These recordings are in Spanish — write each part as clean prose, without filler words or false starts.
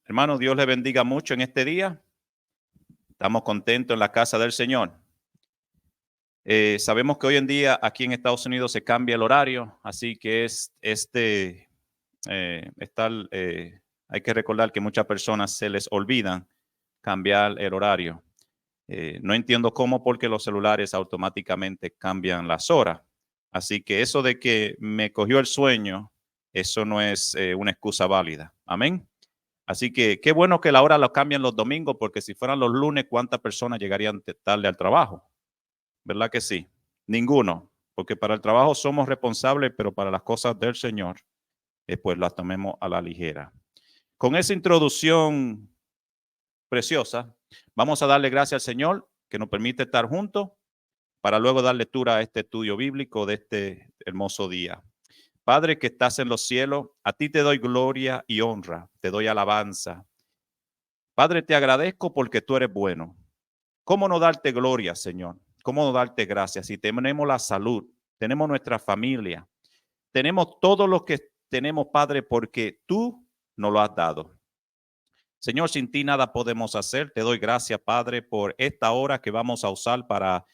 Hermano, Dios le bendiga mucho en este día. Estamos contentos en la casa del Señor. Sabemos que hoy en día aquí en Estados Unidos se cambia el horario, así que hay que recordar que muchas personas se les olvidan cambiar el horario. No entiendo cómo, porque los celulares automáticamente cambian las horas. Así que eso de que me cogió el sueño, eso no es una excusa válida. Amén. Así que qué bueno que la hora lo cambian los domingos, porque si fueran los lunes, ¿cuántas personas llegarían tarde al trabajo? ¿Verdad que sí? Ninguno, porque para el trabajo somos responsables, pero para las cosas del Señor, pues las tomemos a la ligera. Con esa introducción preciosa, vamos a darle gracias al Señor que nos permite estar juntos para luego dar lectura a este estudio bíblico de este hermoso día. Padre que estás en los cielos, a ti te doy gloria y honra, te doy alabanza. Padre, te agradezco porque tú eres bueno. ¿Cómo no darte gloria, Señor? ¿Cómo no darte gracias? Si tenemos la salud, tenemos nuestra familia, tenemos todo lo que tenemos, Padre, porque tú nos lo has dado. Señor, sin ti nada podemos hacer. Te doy gracias, Padre, por esta hora que vamos a usar para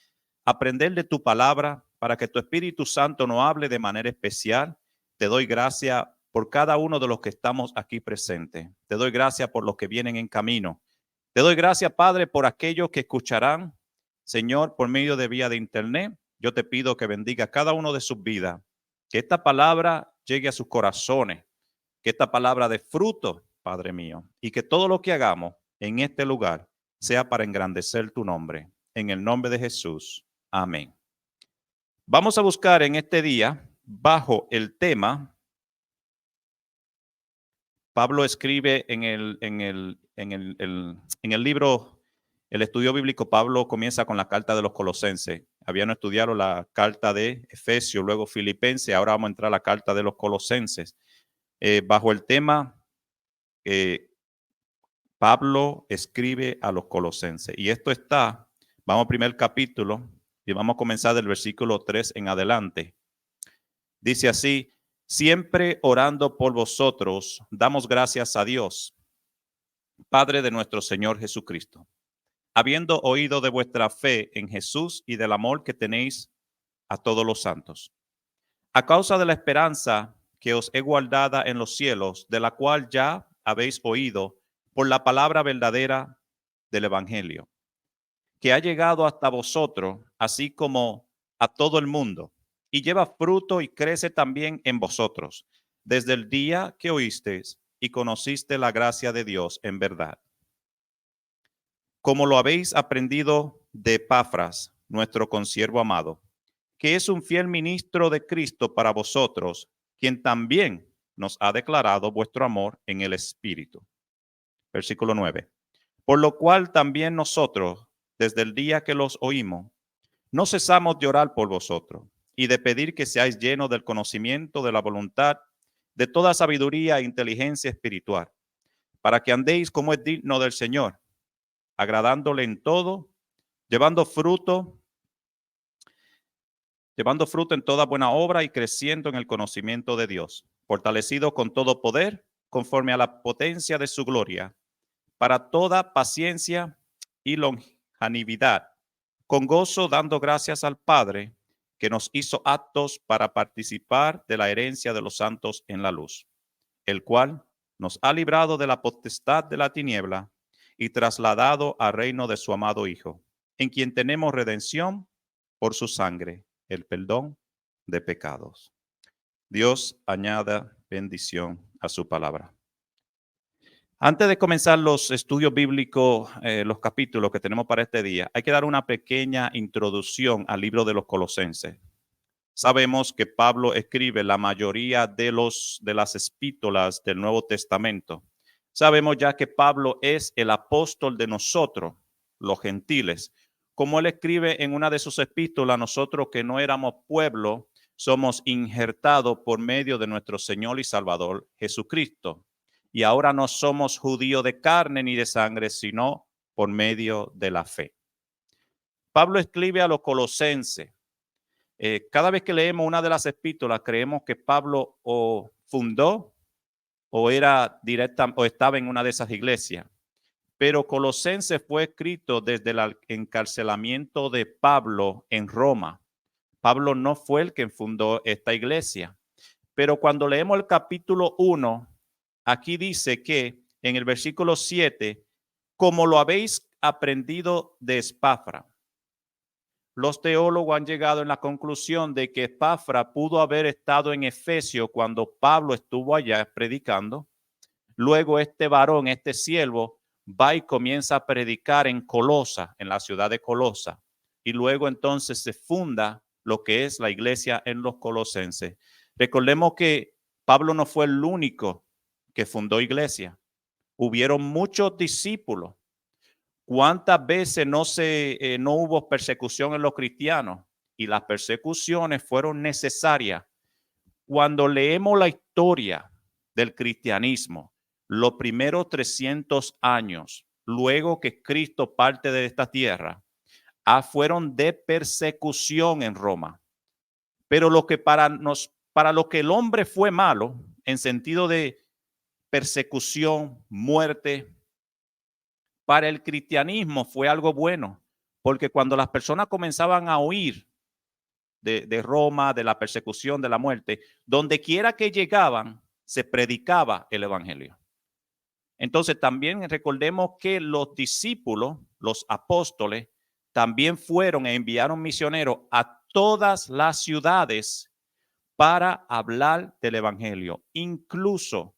aprender de tu palabra, para que tu Espíritu Santo nos hable de manera especial. Te doy gracias por cada uno de los que estamos aquí presentes. Te doy gracias por los que vienen en camino. Te doy gracias, Padre, por aquellos que escucharán, Señor, por medio de vía de internet. Yo te pido que bendiga cada uno de sus vidas, que esta palabra llegue a sus corazones, que esta palabra dé fruto, Padre mío, y que todo lo que hagamos en este lugar sea para engrandecer tu nombre. En el nombre de Jesús. Amén. Vamos a buscar en este día, bajo el tema, Pablo escribe en el libro, el estudio bíblico. Pablo comienza con la carta de los Colosenses. Habíamos estudiado la carta de Efesios, luego Filipenses, ahora vamos a entrar a la carta de los Colosenses. Bajo el tema, Pablo escribe a los Colosenses. Y esto está, vamos al primer capítulo y vamos a comenzar del versículo 3 en adelante. Dice así: siempre orando por vosotros, damos gracias a Dios, Padre de nuestro Señor Jesucristo, habiendo oído de vuestra fe en Jesús y del amor que tenéis a todos los santos, a causa de la esperanza que os he guardada en los cielos, de la cual ya habéis oído por la palabra verdadera del Evangelio, que ha llegado hasta vosotros, así como a todo el mundo, y lleva fruto y crece también en vosotros, desde el día que oísteis y conociste la gracia de Dios en verdad, como lo habéis aprendido de Epafras, nuestro consiervo amado, que es un fiel ministro de Cristo para vosotros, quien también nos ha declarado vuestro amor en el Espíritu. Versículo 9. Por lo cual también nosotros, desde el día que los oímos, no cesamos de orar por vosotros y de pedir que seáis llenos del conocimiento de la voluntad, de toda sabiduría e inteligencia espiritual, para que andéis como es digno del Señor, agradándole en todo, llevando fruto en toda buena obra y creciendo en el conocimiento de Dios, fortalecido con todo poder, conforme a la potencia de su gloria, para toda paciencia y longanimidad, con gozo dando gracias al Padre, que nos hizo aptos para participar de la herencia de los santos en la luz, el cual nos ha librado de la potestad de la tiniebla y trasladado al reino de su amado Hijo, en quien tenemos redención por su sangre, el perdón de pecados. Dios añada bendición a su palabra. Antes de comenzar los estudios bíblicos, los capítulos que tenemos para este día, hay que dar una pequeña introducción al libro de los Colosenses. Sabemos que Pablo escribe la mayoría de las epístolas del Nuevo Testamento. Sabemos ya que Pablo es el apóstol de nosotros, los gentiles. Como él escribe en una de sus epístolas, nosotros que no éramos pueblo, somos injertados por medio de nuestro Señor y Salvador Jesucristo. Y ahora no somos judíos de carne ni de sangre, sino por medio de la fe. Pablo escribe a los Colosenses. Cada vez que leemos una de las epístolas, creemos que Pablo fundó o era directa o estaba en una de esas iglesias. Pero Colosenses fue escrito desde el encarcelamiento de Pablo en Roma. Pablo no fue el que fundó esta iglesia. Pero cuando leemos el capítulo 1, aquí dice que en el versículo 7, como lo habéis aprendido de Epafra. Los teólogos han llegado en la conclusión de que Epafra pudo haber estado en Efesio cuando Pablo estuvo allá predicando. Luego este varón, este siervo, va y comienza a predicar en Colosa, en la ciudad de Colosa. Y luego entonces se funda lo que es la iglesia en los colosenses. Recordemos que Pablo no fue el único que fundó iglesia. Hubieron muchos discípulos. ¿Cuántas veces no hubo persecución en los cristianos? Y las persecuciones fueron necesarias. Cuando leemos la historia del cristianismo, los primeros 300 años, luego que Cristo parte de esta tierra, fueron de persecución en Roma. Pero lo que para lo que el hombre fue malo, en sentido de persecución, muerte, para el cristianismo fue algo bueno, porque cuando las personas comenzaban a huir de Roma, de la persecución, de la muerte, donde quiera que llegaban, se predicaba el evangelio. Entonces también recordemos que los discípulos, los apóstoles, también fueron e enviaron misioneros a todas las ciudades para hablar del evangelio. Incluso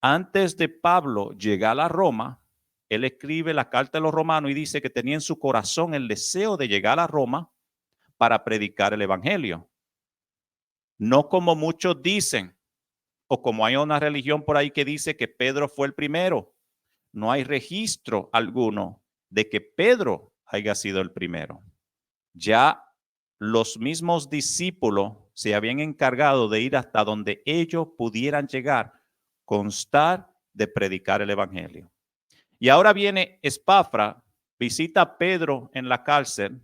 antes de Pablo llegar a Roma, él escribe la carta de los romanos y dice que tenía en su corazón el deseo de llegar a Roma para predicar el evangelio. No como muchos dicen, o como hay una religión por ahí que dice que Pedro fue el primero. No hay registro alguno de que Pedro haya sido el primero. Ya los mismos discípulos se habían encargado de ir hasta donde ellos pudieran llegar, constar de predicar el evangelio. Y ahora viene Epafra, visita a Pedro en la cárcel.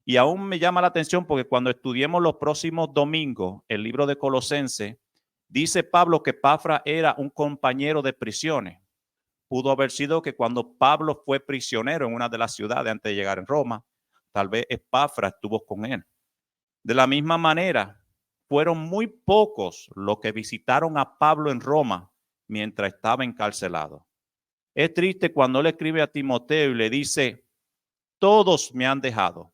Y aún me llama la atención porque cuando estudiemos los próximos domingos el libro de Colosenses, dice Pablo que Epafra era un compañero de prisiones. Pudo haber sido que cuando Pablo fue prisionero en una de las ciudades antes de llegar en Roma, tal vez Epafra estuvo con él. De la misma manera, fueron muy pocos los que visitaron a Pablo en Roma mientras estaba encarcelado. Es triste cuando él escribe a Timoteo y le dice, todos me han dejado,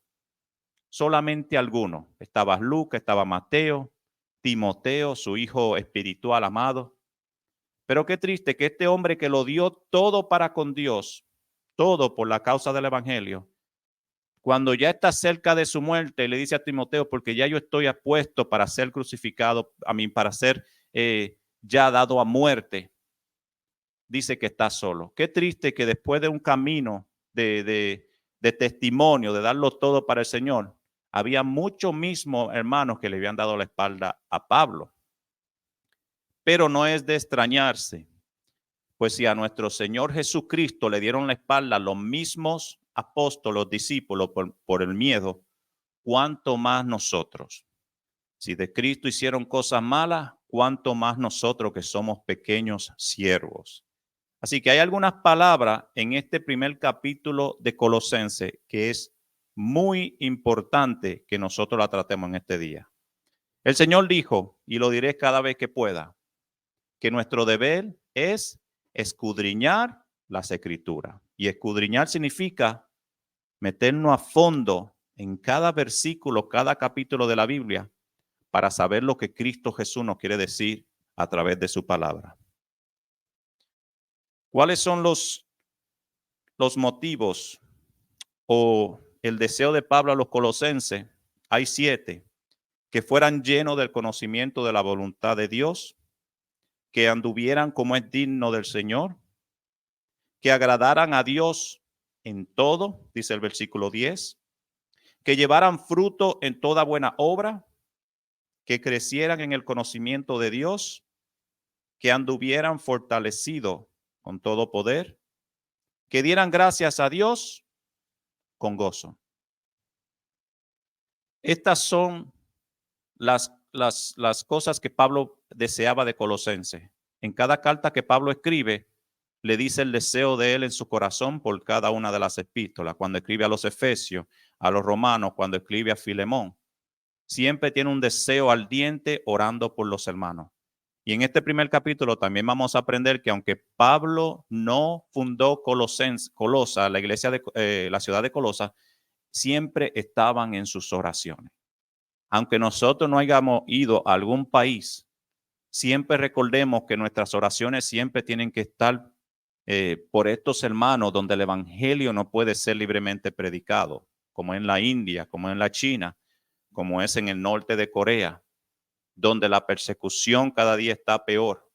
solamente algunos. Estaba Lucas, estaba Mateo, Timoteo, su hijo espiritual amado. Pero qué triste que este hombre que lo dio todo para con Dios, todo por la causa del evangelio, cuando ya está cerca de su muerte, le dice a Timoteo, porque ya yo estoy apuesto para ser crucificado, para ser ya dado a muerte, dice que está solo. Qué triste que después de un camino de testimonio, de darlo todo para el Señor, había muchos mismos hermanos que le habían dado la espalda a Pablo. Pero no es de extrañarse, pues si a nuestro Señor Jesucristo le dieron la espalda los mismos apóstoles, discípulos, por el miedo, ¿cuánto más nosotros? Si de Cristo hicieron cosas malas, ¿cuánto más nosotros que somos pequeños siervos? Así que hay algunas palabras en este primer capítulo de Colosenses que es muy importante que nosotros la tratemos en este día. El Señor dijo, y lo diré cada vez que pueda, que nuestro deber es escudriñar las escrituras. Y escudriñar significa meternos a fondo en cada versículo, cada capítulo de la Biblia, para saber lo que Cristo Jesús nos quiere decir a través de su palabra. ¿Cuáles son los motivos o el deseo de Pablo a los colosenses? Hay 7. Que fueran llenos del conocimiento de la voluntad de Dios, que anduvieran como es digno del Señor, que agradaran a Dios en todo, dice el versículo 10, que llevaran fruto en toda buena obra, que crecieran en el conocimiento de Dios, que anduvieran fortalecidos con todo poder, que dieran gracias a Dios con gozo. Estas son las cosas que Pablo deseaba de Colosenses. En cada carta que Pablo escribe, le dice el deseo de él en su corazón por cada una de las epístolas. Cuando escribe a los Efesios, a los Romanos, cuando escribe a Filemón, siempre tiene un deseo ardiente orando por los hermanos. Y en este primer capítulo también vamos a aprender que aunque Pablo no fundó Colosa, la iglesia de la ciudad de Colosa, siempre estaban en sus oraciones. Aunque nosotros no hayamos ido a algún país, siempre recordemos que nuestras oraciones siempre tienen que estar por estos hermanos donde el evangelio no puede ser libremente predicado, como en la India, como en la China, como es en el norte de Corea, donde la persecución cada día está peor.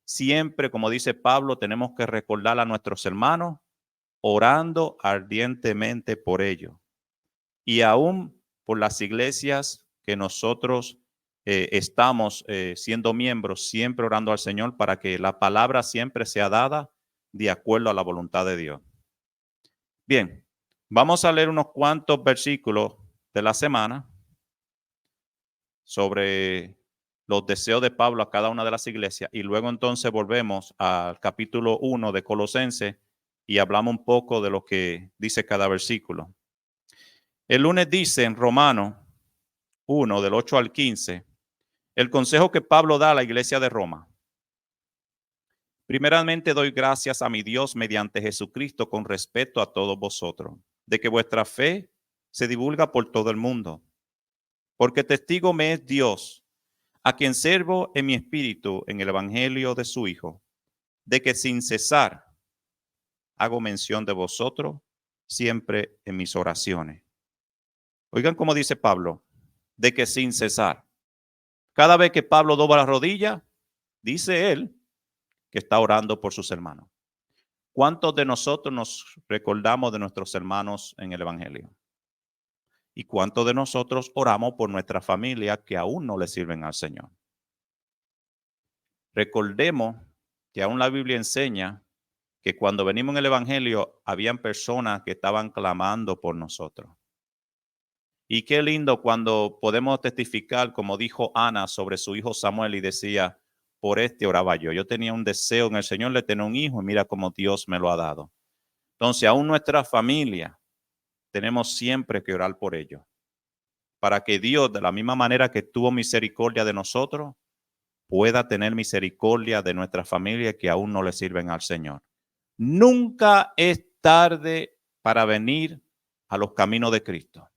Siempre, como dice Pablo, tenemos que recordar a nuestros hermanos orando ardientemente por ellos. Y aún por las iglesias que nosotros estamos siendo miembros, siempre orando al Señor para que la palabra siempre sea dada de acuerdo a la voluntad de Dios. Bien, vamos a leer unos cuantos versículos de la semana sobre los deseos de Pablo a cada una de las iglesias y luego entonces volvemos al capítulo 1 de Colosenses y hablamos un poco de lo que dice cada versículo. El lunes dice en Romanos 1, del 8 al 15, el consejo que Pablo da a la iglesia de Roma. Primeramente doy gracias a mi Dios mediante Jesucristo con respeto a todos vosotros, de que vuestra fe se divulga por todo el mundo. Porque testigo me es Dios, a quien sirvo en mi espíritu en el evangelio de su Hijo, de que sin cesar hago mención de vosotros siempre en mis oraciones. Oigan cómo dice Pablo, de que sin cesar. Cada vez que Pablo dobla la rodilla, dice él que está orando por sus hermanos. ¿Cuántos de nosotros nos recordamos de nuestros hermanos en el evangelio? ¿Y cuántos de nosotros oramos por nuestra familia que aún no le sirven al Señor? Recordemos que aún la Biblia enseña que cuando venimos en el evangelio habían personas que estaban clamando por nosotros. Y qué lindo cuando podemos testificar, como dijo Ana sobre su hijo Samuel y decía, por este oraba yo. Yo tenía un deseo en el Señor de tener un hijo y mira cómo Dios me lo ha dado. Entonces, aún nuestra familia tenemos siempre que orar por ellos. Para que Dios, de la misma manera que tuvo misericordia de nosotros, pueda tener misericordia de nuestra familia que aún no le sirven al Señor. Nunca es tarde para venir a los caminos de Cristo.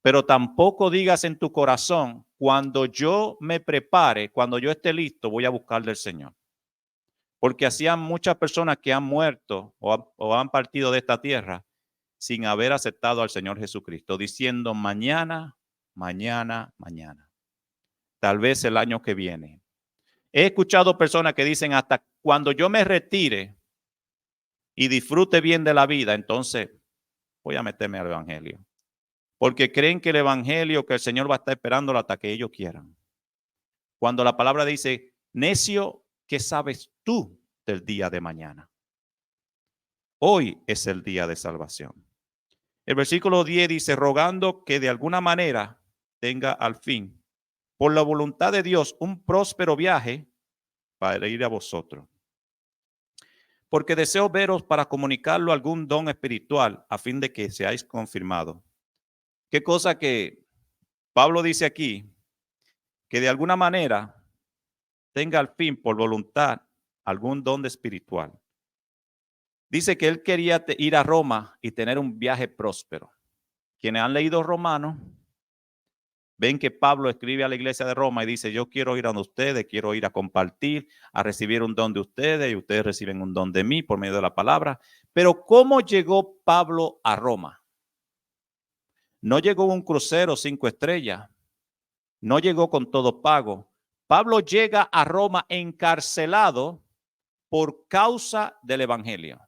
Pero tampoco digas en tu corazón, cuando yo me prepare, cuando yo esté listo, voy a buscar del Señor. Porque hacían muchas personas que han muerto o han partido de esta tierra sin haber aceptado al Señor Jesucristo, diciendo mañana, mañana, mañana. Tal vez el año que viene. He escuchado personas que dicen hasta cuando yo me retire y disfrute bien de la vida, entonces voy a meterme al evangelio. Porque creen que el evangelio, que el Señor va a estar esperándolo hasta que ellos quieran. Cuando la palabra dice, necio, ¿qué sabes tú del día de mañana? Hoy es el día de salvación. El versículo 10 dice, rogando que de alguna manera tenga al fin, por la voluntad de Dios, un próspero viaje para ir a vosotros. Porque deseo veros para comunicarlo algún don espiritual a fin de que seáis confirmados. Qué cosa que Pablo dice aquí, que de alguna manera tenga al fin por voluntad algún don espiritual. Dice que él quería ir a Roma y tener un viaje próspero. Quienes han leído Romanos ven que Pablo escribe a la iglesia de Roma y dice, yo quiero ir a ustedes, quiero ir a compartir, a recibir un don de ustedes y ustedes reciben un don de mí por medio de la palabra. Pero ¿cómo llegó Pablo a Roma? No llegó un crucero 5 estrellas, no llegó con todo pago. Pablo llega a Roma encarcelado por causa del evangelio.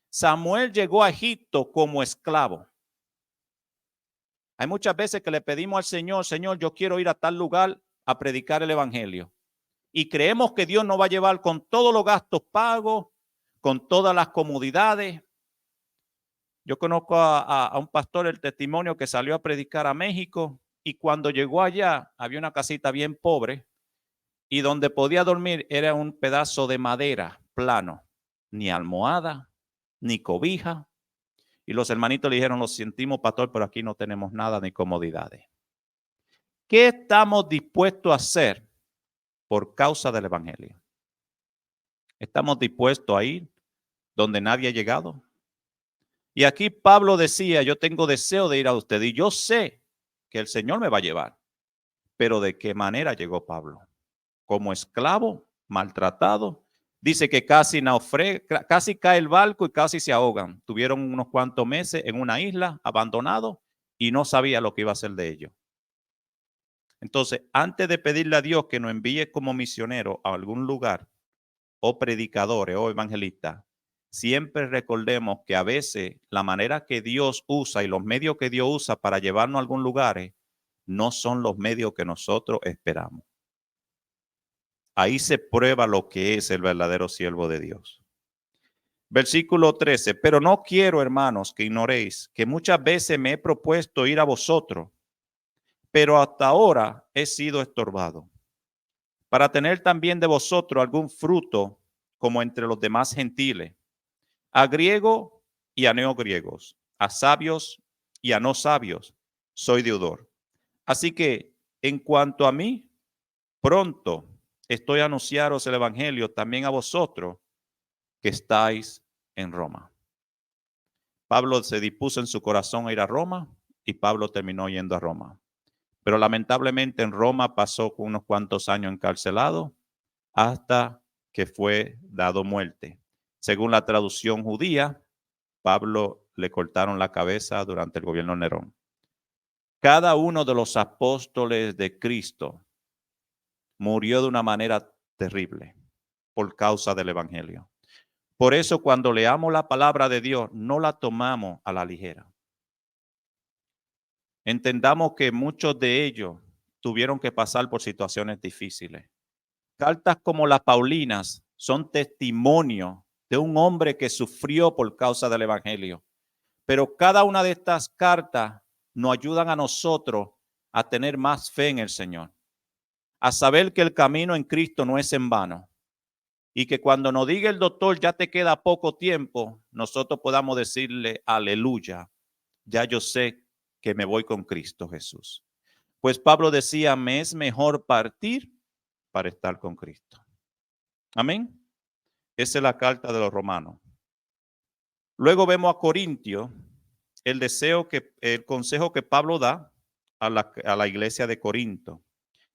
Samuel llegó a Egipto como esclavo. Hay muchas veces que le pedimos al Señor, Señor, yo quiero ir a tal lugar a predicar el evangelio. Y creemos que Dios nos va a llevar con todos los gastos pagos, con todas las comodidades. Yo conozco a un pastor, el testimonio, que salió a predicar a México y cuando llegó allá había una casita bien pobre y donde podía dormir era un pedazo de madera plano, ni almohada, ni cobija. Y los hermanitos le dijeron, lo sentimos, pastor, pero aquí no tenemos nada ni comodidades. ¿Qué estamos dispuestos a hacer por causa del evangelio? ¿Estamos dispuestos a ir donde nadie ha llegado? Y aquí Pablo decía, yo tengo deseo de ir a usted y yo sé que el Señor me va a llevar. Pero ¿de qué manera llegó Pablo? Como esclavo, maltratado. Dice que casi cae el barco y casi se ahogan. Tuvieron unos cuantos meses en una isla, abandonado, y no sabía lo que iba a hacer de ellos. Entonces, antes de pedirle a Dios que nos envíe como misionero a algún lugar, o predicadores, o evangelistas, siempre recordemos que a veces la manera que Dios usa y los medios que Dios usa para llevarnos a algún lugar no son los medios que nosotros esperamos. Ahí se prueba lo que es el verdadero siervo de Dios. Versículo 13, pero no quiero, hermanos, que ignoréis que muchas veces me he propuesto ir a vosotros, pero hasta ahora he sido estorbado, para tener también de vosotros algún fruto como entre los demás gentiles, a griego y a no griegos, a sabios y a no sabios, soy deudor. Así que en cuanto a mí, pronto estoy a anunciaros el evangelio también a vosotros que estáis en Roma. Pablo se dispuso en su corazón a ir a Roma y Pablo terminó yendo a Roma. Pero lamentablemente en Roma pasó unos cuantos años encarcelado hasta que fue dado muerte. Según la traducción judía, Pablo le cortaron la cabeza durante el gobierno de Nerón. Cada uno de los apóstoles de Cristo murió de una manera terrible por causa del evangelio. Por eso cuando leamos la palabra de Dios, no la tomamos a la ligera. Entendamos que muchos de ellos tuvieron que pasar por situaciones difíciles. Cartas como las Paulinas son testimonio de un hombre que sufrió por causa del evangelio. Pero cada una de estas cartas nos ayudan a nosotros a tener más fe en el Señor, a saber que el camino en Cristo no es en vano y que cuando nos diga el doctor ya te queda poco tiempo, nosotros podamos decirle aleluya, ya yo sé que me voy con Cristo Jesús. Pues Pablo decía, me es mejor partir para estar con Cristo. Amén. Esa es la carta de los romanos. Luego vemos a Corintios, el consejo que Pablo da a la iglesia de Corinto.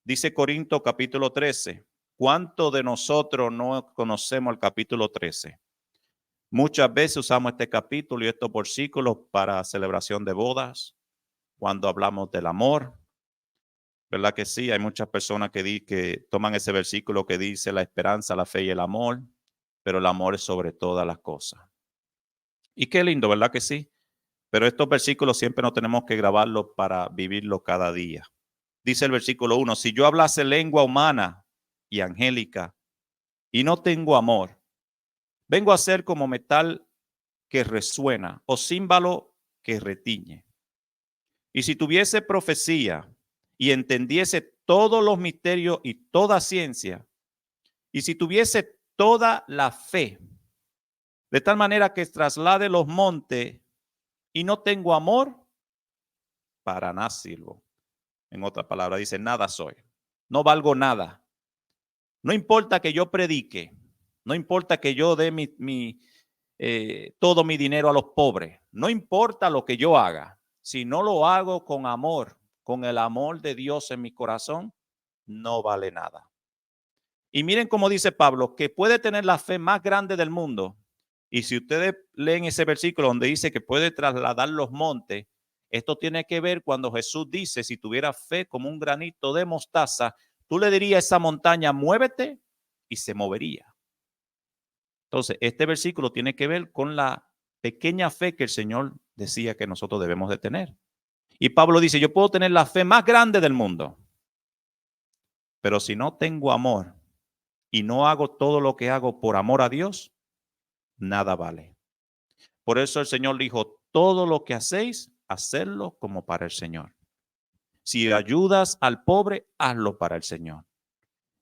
Dice Corinto capítulo 13. ¿Cuántos de nosotros no conocemos el capítulo 13? Muchas veces usamos este capítulo y estos versículos para celebración de bodas, cuando hablamos del amor. ¿Verdad que sí? Hay muchas personas que toman ese versículo que dice la esperanza, la fe y el amor, pero el amor es sobre todas las cosas. Y qué lindo, ¿verdad que sí? Pero estos versículos siempre no tenemos que grabarlos para vivirlos cada día. Dice el versículo 1, si yo hablase lengua humana y angélica y no tengo amor, vengo a ser como metal que resuena o címbalo que retiñe. Y si tuviese profecía y entendiese todos los misterios y toda ciencia, y si tuviese toda la fe, de tal manera que traslade los montes y no tengo amor, para nada sirvo. En otra palabra, dice, nada soy. No valgo nada. No importa que yo predique. No importa que yo dé todo mi dinero a los pobres. No importa lo que yo haga. Si no lo hago con amor, con el amor de Dios en mi corazón, no vale nada. Y miren cómo dice Pablo, que puede tener la fe más grande del mundo. Y si ustedes leen ese versículo donde dice que puede trasladar los montes, esto tiene que ver cuando Jesús dice, si tuviera fe como un granito de mostaza, tú le dirías a esa montaña, muévete, y se movería. Entonces, este versículo tiene que ver con la pequeña fe que el Señor decía que nosotros debemos de tener. Y Pablo dice, yo puedo tener la fe más grande del mundo, pero si no tengo amor y no hago todo lo que hago por amor a Dios, nada vale. Por eso el Señor dijo, todo lo que hacéis, hacerlo como para el Señor. Si ayudas al pobre, hazlo para el Señor.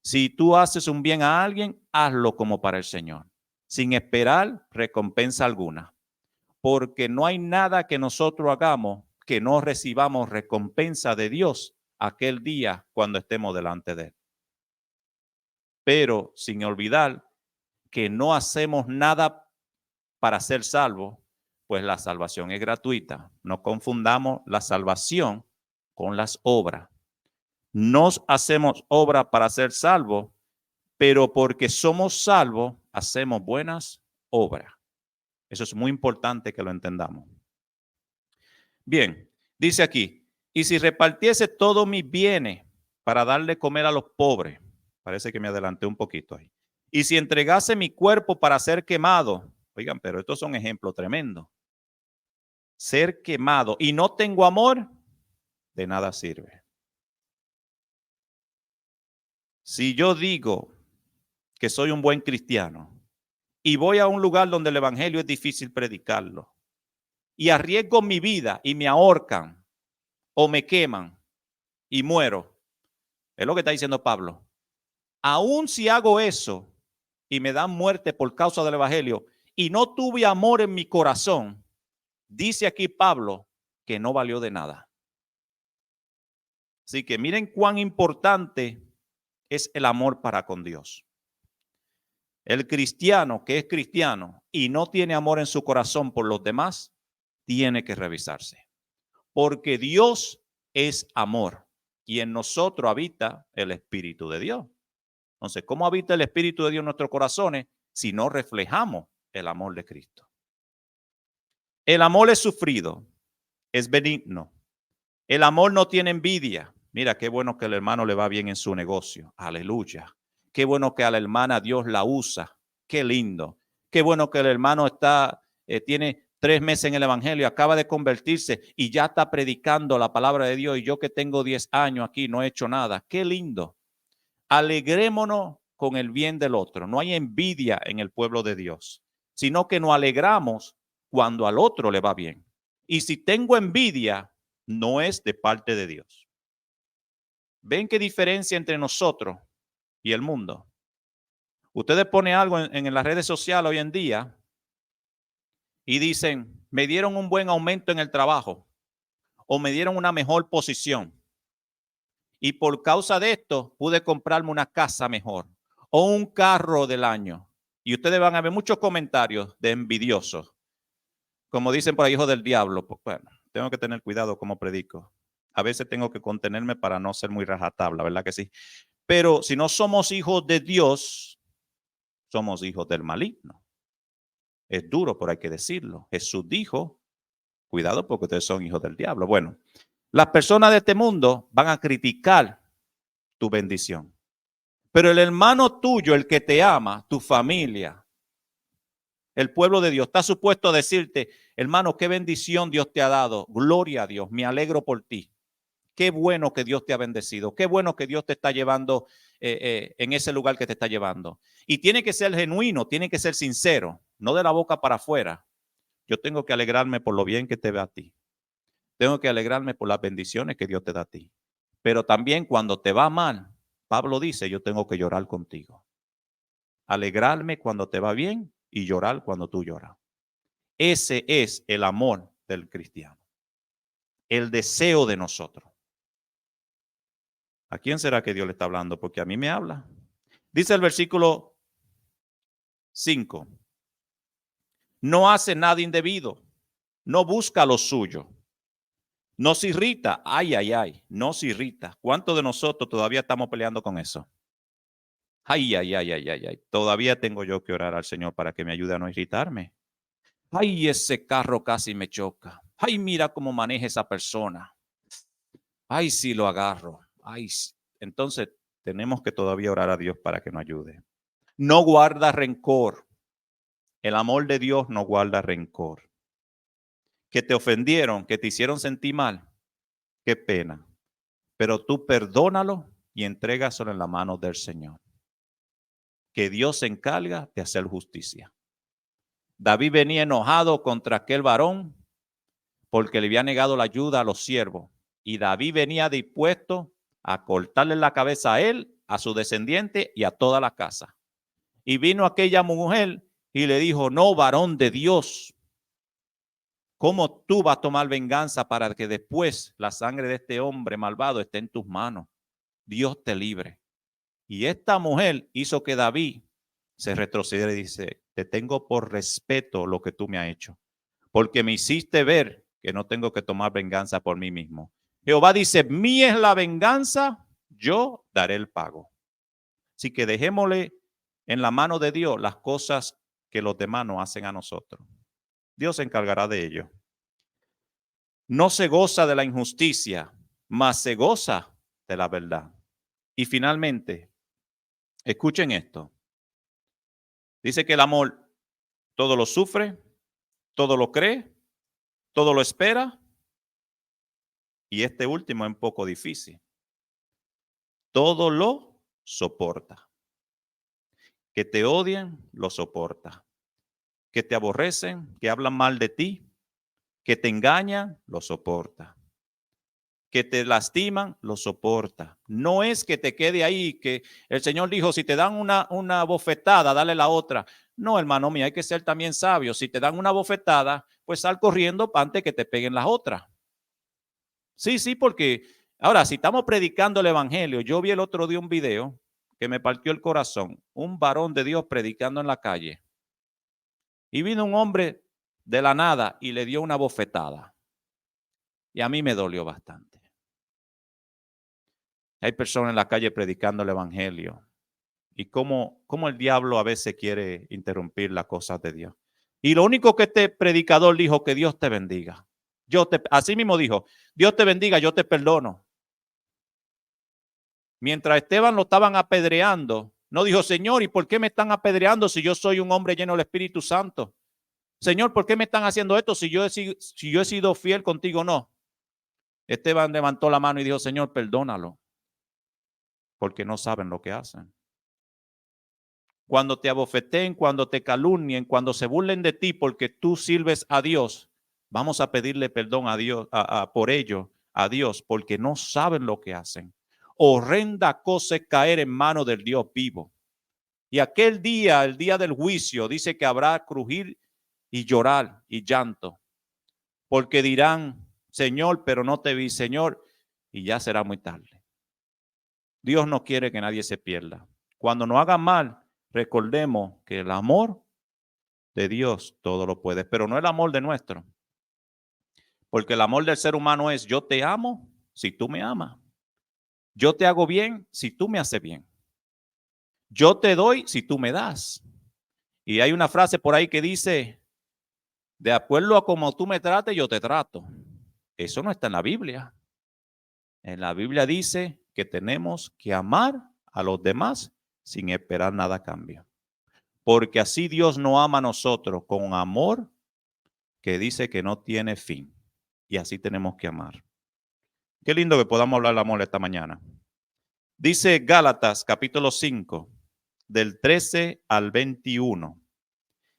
Si tú haces un bien a alguien, hazlo como para el Señor, sin esperar recompensa alguna. Porque no hay nada que nosotros hagamos que no recibamos recompensa de Dios aquel día cuando estemos delante de Él. Pero sin olvidar que no hacemos nada para ser salvos, pues la salvación es gratuita. No confundamos la salvación con las obras. No hacemos obras para ser salvos, pero porque somos salvos, hacemos buenas obras. Eso es muy importante que lo entendamos. Bien, dice aquí, y si repartiese todos mis bienes para darle comer a los pobres, parece que me adelanté un poquito ahí, y si entregase mi cuerpo para ser quemado, oigan, pero estos son ejemplos tremendos, ser quemado y no tengo amor, de nada sirve. Si yo digo que soy un buen cristiano y voy a un lugar donde el evangelio es difícil predicarlo y arriesgo mi vida y me ahorcan o me queman y muero, es lo que está diciendo Pablo. Aún si hago eso y me dan muerte por causa del evangelio y no tuve amor en mi corazón, dice aquí Pablo que no valió de nada. Así que miren cuán importante es el amor para con Dios. El cristiano que es cristiano y no tiene amor en su corazón por los demás, tiene que revisarse. Porque Dios es amor y en nosotros habita el Espíritu de Dios. Entonces, ¿cómo habita el Espíritu de Dios en nuestros corazones si no reflejamos el amor de Cristo? El amor es sufrido, es benigno. El amor no tiene envidia. Mira, qué bueno que el hermano le va bien en su negocio. Aleluya. Qué bueno que a la hermana Dios la usa. Qué lindo. Qué bueno que el hermano tiene 3 meses en el evangelio, acaba de convertirse y ya está predicando la palabra de Dios. Y yo que tengo 10 años aquí no he hecho nada. Qué lindo. Alegrémonos con el bien del otro. No hay envidia en el pueblo de Dios, sino que nos alegramos cuando al otro le va bien. Y si tengo envidia, no es de parte de Dios. ¿Ven qué diferencia entre nosotros y el mundo? Ustedes ponen algo en las redes sociales hoy en día y dicen, me dieron un buen aumento en el trabajo o me dieron una mejor posición. Y por causa de esto pude comprarme una casa mejor o un carro del año. Y ustedes van a ver muchos comentarios de envidiosos. Como dicen por ahí, hijo del diablo. Pues bueno, tengo que tener cuidado como predico. A veces tengo que contenerme para no ser muy rajatabla, ¿verdad que sí? Pero si no somos hijos de Dios, somos hijos del maligno. Es duro, pero hay que decirlo. Jesús dijo, cuidado porque ustedes son hijos del diablo. Bueno, las personas de este mundo van a criticar tu bendición. Pero el hermano tuyo, el que te ama, tu familia, el pueblo de Dios, está supuesto a decirte, hermano, qué bendición Dios te ha dado. Gloria a Dios, me alegro por ti. Qué bueno que Dios te ha bendecido. Qué bueno que Dios te está llevando en ese lugar que te está llevando. Y tiene que ser genuino, tiene que ser sincero, no de la boca para afuera. Yo tengo que alegrarme por lo bien que te ve a ti. Tengo que alegrarme por las bendiciones que Dios te da a ti. Pero también cuando te va mal, Pablo dice, yo tengo que llorar contigo. Alegrarme cuando te va bien y llorar cuando tú lloras. Ese es el amor del cristiano. El deseo de nosotros. ¿A quién será que Dios le está hablando? Porque a mí me habla. Dice el versículo 5. No hace nada indebido. No busca lo suyo. No se irrita. Ay, ay, ay. No se irrita. ¿Cuántos de nosotros todavía estamos peleando con eso? Ay, ay, ay, ay, ay, ay. Todavía tengo yo que orar al Señor para que me ayude a no irritarme. Ay, ese carro casi me choca. Ay, mira cómo maneja esa persona. Ay, sí lo agarro. Ay, entonces tenemos que todavía orar a Dios para que nos ayude. No guarda rencor. El amor de Dios no guarda rencor. Que te ofendieron, que te hicieron sentir mal. Qué pena. Pero tú perdónalo y entrégaselo en la mano del Señor. Que Dios se encarga de hacer justicia. David venía enojado contra aquel varón porque le había negado la ayuda a los siervos. Y David venía dispuesto a cortarle la cabeza a él a su descendiente y a toda la casa. Y vino aquella mujer y le dijo, no, varón de Dios, ¿cómo tú vas a tomar venganza para que después la sangre de este hombre malvado esté en tus manos? Dios te libre. Y esta mujer hizo que David se retrocediera y dice, te tengo por respeto lo que tú me has hecho, porque me hiciste ver que no tengo que tomar venganza por mí mismo. Jehová dice, mía es la venganza, yo daré el pago. Así que dejémosle en la mano de Dios las cosas que los demás nos hacen a nosotros. Dios se encargará de ello. No se goza de la injusticia, mas se goza de la verdad. Y finalmente, escuchen esto. Dice que el amor todo lo sufre, todo lo cree, todo lo espera. Y este último es un poco difícil. Todo lo soporta. Que te odien, lo soporta. Que te aborrecen, que hablan mal de ti, que te engañan, lo soporta. Que te lastiman, lo soporta. No es que te quede ahí, que el Señor dijo, si te dan una bofetada, dale la otra. No, hermano mío, hay que ser también sabio. Si te dan una bofetada, pues sal corriendo antes que te peguen las otras. Sí, porque ahora, si estamos predicando el evangelio, yo vi el otro día un video que me partió el corazón. Un varón de Dios predicando en la calle. Y vino un hombre de la nada y le dio una bofetada. Y a mí me dolió bastante. Hay personas en la calle predicando el evangelio. Y cómo el diablo a veces quiere interrumpir las cosas de Dios. Y lo único que este predicador dijo, que Dios te bendiga. Así mismo dijo, Dios te bendiga, yo te perdono. Mientras Esteban lo estaban apedreando, no dijo, Señor, ¿y por qué me están apedreando si yo soy un hombre lleno del Espíritu Santo? Señor, ¿por qué me están haciendo esto si yo he sido fiel contigo? No. Esteban levantó la mano y dijo, Señor, perdónalo, porque no saben lo que hacen. Cuando te abofeteen, cuando te calumnien, cuando se burlen de ti porque tú sirves a Dios, vamos a pedirle perdón a Dios por ello, a Dios, porque no saben lo que hacen. Horrenda cosa es caer en manos del Dios vivo. Y aquel día, el día del juicio, dice que habrá crujir y llorar y llanto, porque dirán, Señor, pero no te vi, Señor, y ya será muy tarde. Dios no quiere que nadie se pierda. Cuando nos hagan mal, recordemos que el amor de Dios todo lo puede, pero no el amor de nuestro. Porque el amor del ser humano es, yo te amo si tú me amas. Yo te hago bien si tú me haces bien. Yo te doy si tú me das. Y hay una frase por ahí que dice, de acuerdo a como tú me trates, yo te trato. Eso no está en la Biblia. En la Biblia dice que tenemos que amar a los demás sin esperar nada a cambio. Porque así Dios nos ama a nosotros con amor que dice que no tiene fin. Y así tenemos que amar. Qué lindo que podamos hablar del amor esta mañana. Dice Gálatas capítulo 5, del 13 al 21.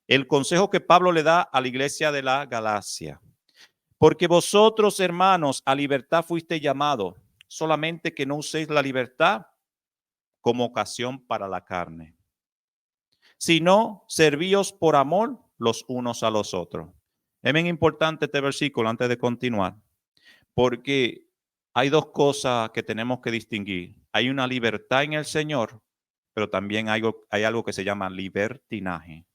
El consejo que Pablo le da a la iglesia de la Galacia. Porque vosotros, hermanos, a libertad fuiste llamados, solamente que no uséis la libertad como ocasión para la carne, sino servíos por amor los unos a los otros. Es bien importante este versículo antes de continuar, porque hay dos cosas que tenemos que distinguir. Hay una libertad en el Señor, pero también hay algo que se llama libertinaje.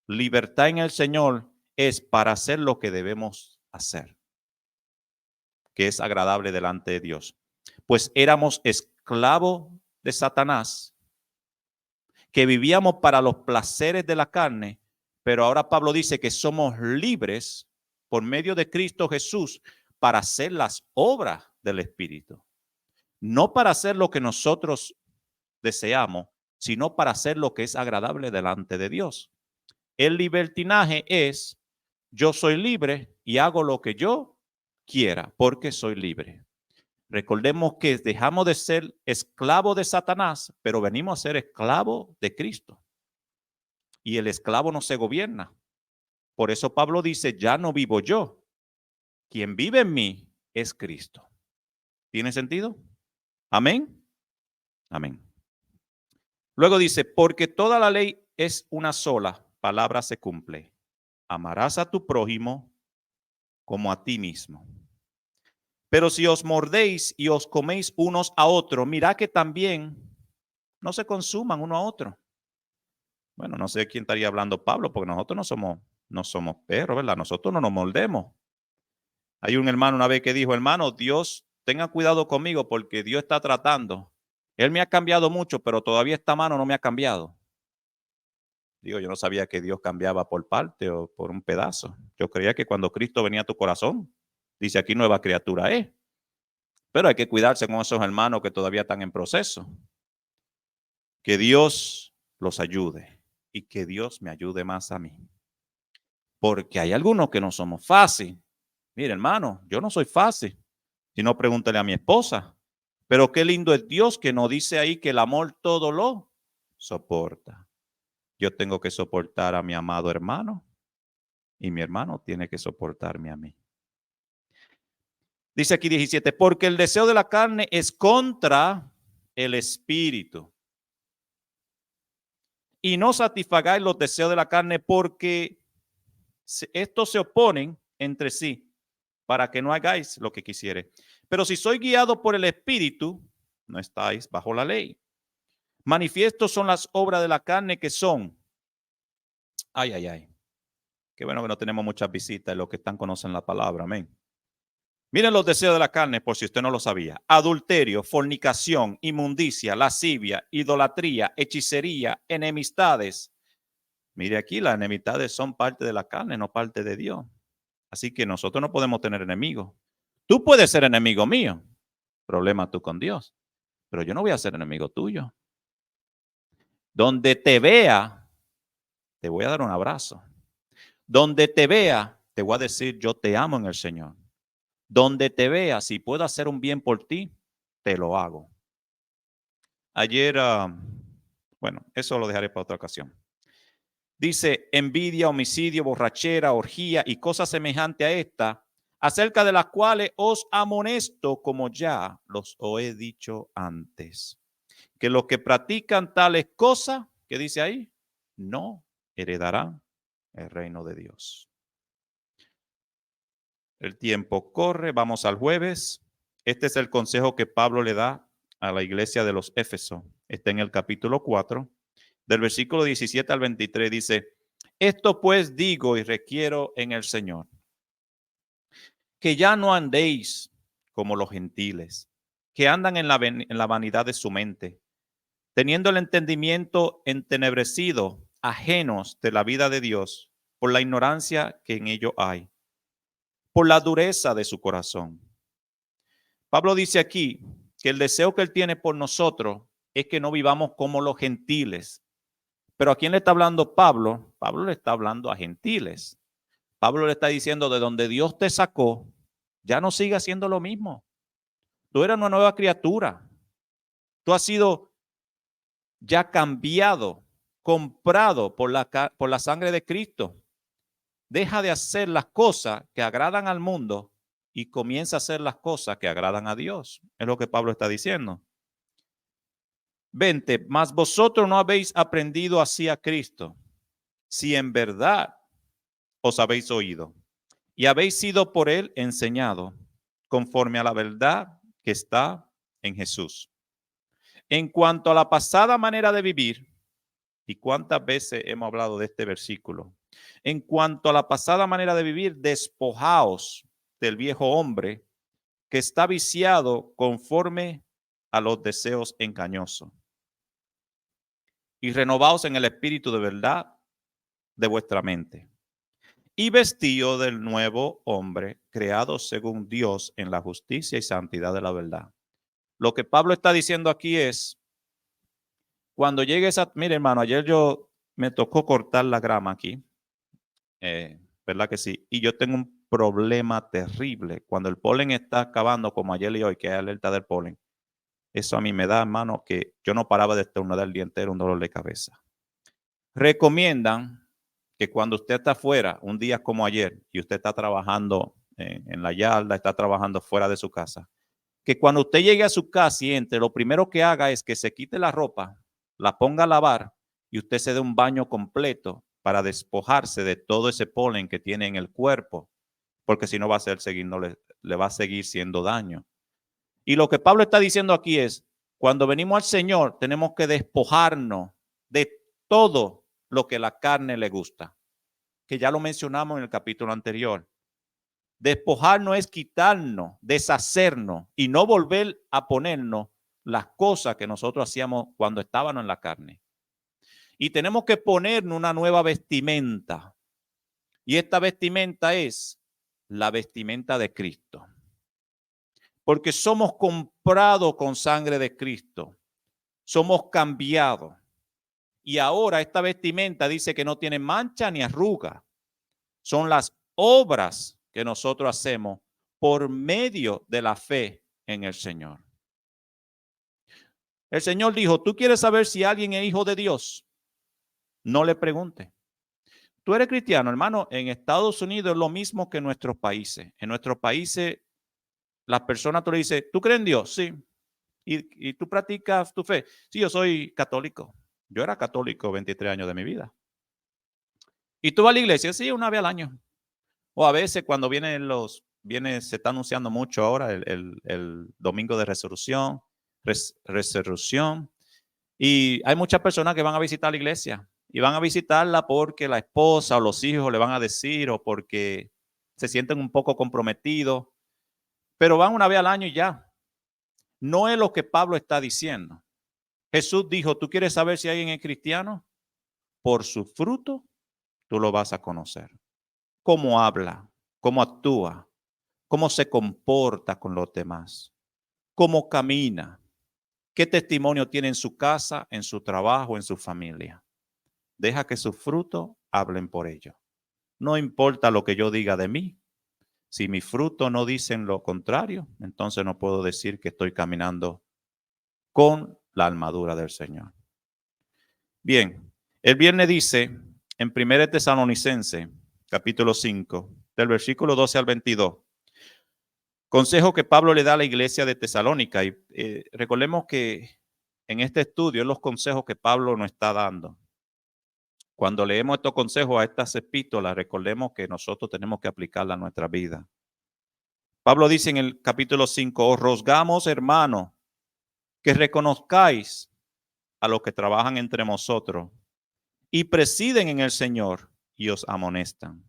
Libertad en el Señor es para hacer lo que debemos hacer, que es agradable delante de Dios. Pues éramos esclavos de Satanás, que vivíamos para los placeres de la carne, pero ahora Pablo dice que somos libres por medio de Cristo Jesús para hacer las obras del Espíritu. No para hacer lo que nosotros deseamos, sino para hacer lo que es agradable delante de Dios. El libertinaje es, yo soy libre y hago lo que yo quiera porque soy libre. Recordemos que dejamos de ser esclavos de Satanás, pero venimos a ser esclavos de Cristo. Y el esclavo no se gobierna. Por eso Pablo dice, ya no vivo yo. Quien vive en mí es Cristo. ¿Tiene sentido? Amén. Amén. Luego dice, porque toda la ley es una sola, palabra se cumple. Amarás a tu prójimo como a ti mismo. Pero si os mordéis y os coméis unos a otros, mirad que también no se consuman uno a otro. Bueno, no sé quién estaría hablando Pablo, porque nosotros no somos perros, ¿verdad? Nosotros no nos mordemos. Hay un hermano una vez que dijo, hermano, Dios, tenga cuidado conmigo porque Dios está tratando. Él me ha cambiado mucho, pero todavía esta mano no me ha cambiado. Digo, yo no sabía que Dios cambiaba por parte o por un pedazo. Yo creía que cuando Cristo venía a tu corazón, dice aquí nueva criatura es. Pero hay que cuidarse con esos hermanos que todavía están en proceso. Que Dios los ayude y que Dios me ayude más a mí. Porque hay algunos que no somos fáciles. Mire, hermano, yo no soy fácil. Si no, pregúntale a mi esposa. Pero qué lindo es Dios que nos dice ahí que el amor todo lo soporta. Yo tengo que soportar a mi amado hermano y mi hermano tiene que soportarme a mí. Dice aquí 17, porque el deseo de la carne es contra el espíritu. Y no satisfagáis los deseos de la carne porque estos se oponen entre sí para que no hagáis lo que quisiere. Pero si sois guiados por el espíritu, no estáis bajo la ley. Manifiestos son las obras de la carne que son. Ay, ay, ay. Qué bueno que no tenemos muchas visitas. Los que están conocen la palabra. Amén. Miren los deseos de la carne, por si usted no lo sabía. Adulterio, fornicación, inmundicia, lascivia, idolatría, hechicería, enemistades. Mire aquí, las enemistades son parte de la carne, no parte de Dios. Así que nosotros no podemos tener enemigos. Tú puedes ser enemigo mío. Problema tú con Dios. Pero yo no voy a ser enemigo tuyo. Donde te vea, te voy a dar un abrazo. Donde te vea, te voy a decir, yo te amo en el Señor. Donde te vea, si puedo hacer un bien por ti, te lo hago. Ayer, bueno, eso lo dejaré para otra ocasión. Dice envidia, homicidio, borrachera, orgía y cosas semejantes a esta, acerca de las cuales os amonesto como ya los he dicho antes. Que los que practican tales cosas, ¿qué dice ahí? No heredarán el reino de Dios. El tiempo corre, vamos al jueves. Este es el consejo que Pablo le da a la iglesia de los Éfesos. Está en el capítulo 4, del versículo 17 al 23, dice, esto pues digo y requiero en el Señor, que ya no andéis como los gentiles, que andan en la vanidad de su mente, teniendo el entendimiento entenebrecido, ajenos de la vida de Dios, por la ignorancia que en ello hay, por la dureza de su corazón. Pablo dice aquí que el deseo que él tiene por nosotros es que no vivamos como los gentiles. Pero ¿a quién le está hablando Pablo? Pablo le está hablando a gentiles. Pablo le está diciendo de donde Dios te sacó, ya no sigue haciendo lo mismo. Tú eres una nueva criatura. Tú has sido ya cambiado, comprado por la sangre de Cristo. Deja de hacer las cosas que agradan al mundo y comienza a hacer las cosas que agradan a Dios. Es lo que Pablo está diciendo. 20. Mas vosotros no habéis aprendido así a Cristo, si en verdad os habéis oído y habéis sido por él enseñado, conforme a la verdad que está en Jesús. En cuanto a la pasada manera de vivir, ¿y cuántas veces hemos hablado de este versículo? En cuanto a la pasada manera de vivir, despojaos del viejo hombre que está viciado conforme a los deseos engañosos. Y renovaos en el espíritu de verdad de vuestra mente. Y vestío del nuevo hombre, creado según Dios en la justicia y santidad de la verdad. Lo que Pablo está diciendo aquí es, cuando llegue esa, mire hermano, ayer yo me tocó cortar la grama aquí, ¿verdad que sí? Y yo tengo un problema terrible. Cuando el polen está acabando, como ayer y hoy, que hay alerta del polen, eso a mí me da, hermano, que yo no paraba de estornudar el día entero, un dolor de cabeza. Recomiendan que cuando usted está fuera, un día como ayer, y usted está trabajando en la yarda, está trabajando fuera de su casa, que cuando usted llegue a su casa y entre, lo primero que haga es que se quite la ropa, la ponga a lavar y usted se dé un baño completo para despojarse de todo ese polen que tiene en el cuerpo, porque si no va a le va a seguir siendo daño. Y lo que Pablo está diciendo aquí es, cuando venimos al Señor, tenemos que despojarnos de todo lo que la carne le gusta, que ya lo mencionamos en el capítulo anterior. Despojarnos es quitarnos, deshacernos y no volver a ponernos las cosas que nosotros hacíamos cuando estábamos en la carne. Y tenemos que ponernos una nueva vestimenta. Y esta vestimenta es la vestimenta de Cristo. Porque somos comprados con sangre de Cristo. Somos cambiados. Y ahora esta vestimenta dice que no tiene mancha ni arruga. Son las obras que nosotros hacemos por medio de la fe en el Señor. El Señor dijo, ¿tú quieres saber si alguien es hijo de Dios? No le pregunte. Tú eres cristiano, hermano. En Estados Unidos es lo mismo que en nuestros países. En nuestros países, las personas tú le dices, ¿tú crees en Dios? Sí. ¿Y tú practicas tu fe? Sí, yo soy católico. Yo era católico 23 años de mi vida. ¿Y tú vas a la iglesia? Sí, una vez al año. O a veces cuando se está anunciando mucho ahora el domingo de resurrección, y hay muchas personas que van a visitar la iglesia y van a visitarla porque la esposa o los hijos le van a decir o porque se sienten un poco comprometidos, pero van una vez al año y ya. No es lo que Pablo está diciendo. Jesús dijo, ¿tú quieres saber si alguien es cristiano? Por su fruto tú lo vas a conocer. Cómo habla, cómo actúa, cómo se comporta con los demás, cómo camina, qué testimonio tiene en su casa, en su trabajo, en su familia. Deja que sus frutos hablen por ellos. No importa lo que yo diga de mí. Si mis frutos no dicen lo contrario, entonces no puedo decir que estoy caminando con la armadura del Señor. Bien, el viernes dice en 1 Tesalonicenses, capítulo 5, del versículo 12 al 22, consejo que Pablo le da a la iglesia de Tesalónica. Y recordemos que en este estudio, los consejos que Pablo nos está dando. Cuando leemos estos consejos a estas epístolas, recordemos que nosotros tenemos que aplicarla a nuestra vida. Pablo dice en el capítulo 5, os rogamos, hermanos, que reconozcáis a los que trabajan entre vosotros y presiden en el Señor y os amonestan,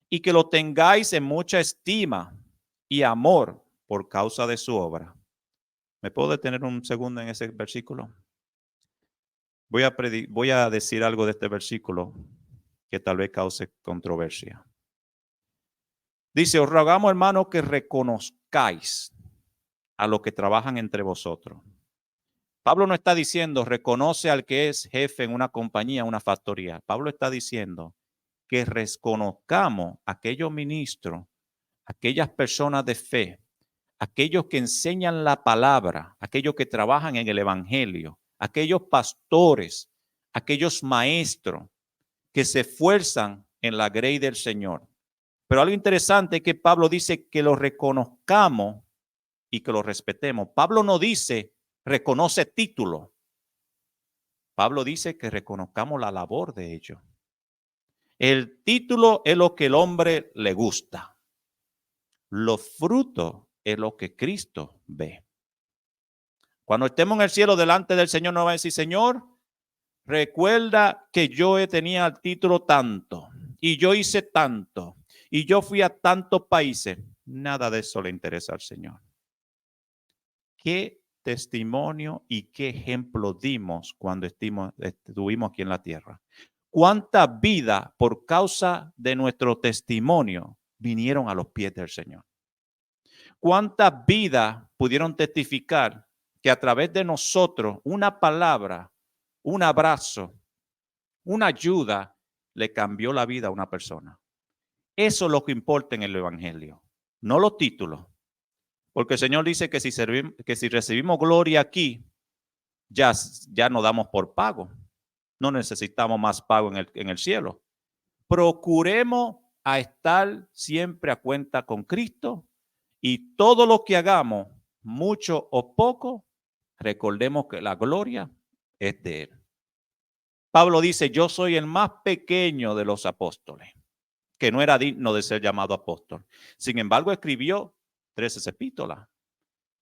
y que lo tengáis en mucha estima y amor por causa de su obra. ¿Me puedo detener un segundo en ese versículo? Voy a decir algo de este versículo que tal vez cause controversia. Dice, os rogamos, hermanos, que reconozcáis a los que trabajan entre vosotros. Pablo no está diciendo, reconoce al que es jefe en una compañía, una factoría. Pablo está diciendo que reconozcamos a aquellos ministros, aquellas personas de fe, aquellos que enseñan la palabra, aquellos que trabajan en el evangelio, aquellos pastores, aquellos maestros que se esfuerzan en la grey del Señor. Pero algo interesante es que Pablo dice que lo reconozcamos y que lo respetemos. Pablo no dice reconoce título. Pablo dice que reconozcamos la labor de ellos. El título es lo que el hombre le gusta. Los frutos es lo que Cristo ve. Cuando estemos en el cielo delante del Señor, nos va a decir, Señor, recuerda que yo tenía el título tanto y yo hice tanto y yo fui a tantos países. Nada de eso le interesa al Señor. ¿Qué testimonio y qué ejemplo dimos cuando estuvimos aquí en la tierra? ¿Cuánta vida por causa de nuestro testimonio vinieron a los pies del Señor? ¿Cuántas vidas pudieron testificar que a través de nosotros una palabra, un abrazo, una ayuda le cambió la vida a una persona? Eso es lo que importa en el evangelio, no los títulos. Porque el Señor dice que si recibimos gloria aquí, ya nos damos por pago. No necesitamos más pago en el cielo. Procuremos a estar siempre a cuenta con Cristo y todo lo que hagamos, mucho o poco, recordemos que la gloria es de Él. Pablo dice, yo soy el más pequeño de los apóstoles, que no era digno de ser llamado apóstol. Sin embargo, escribió 13 epístolas.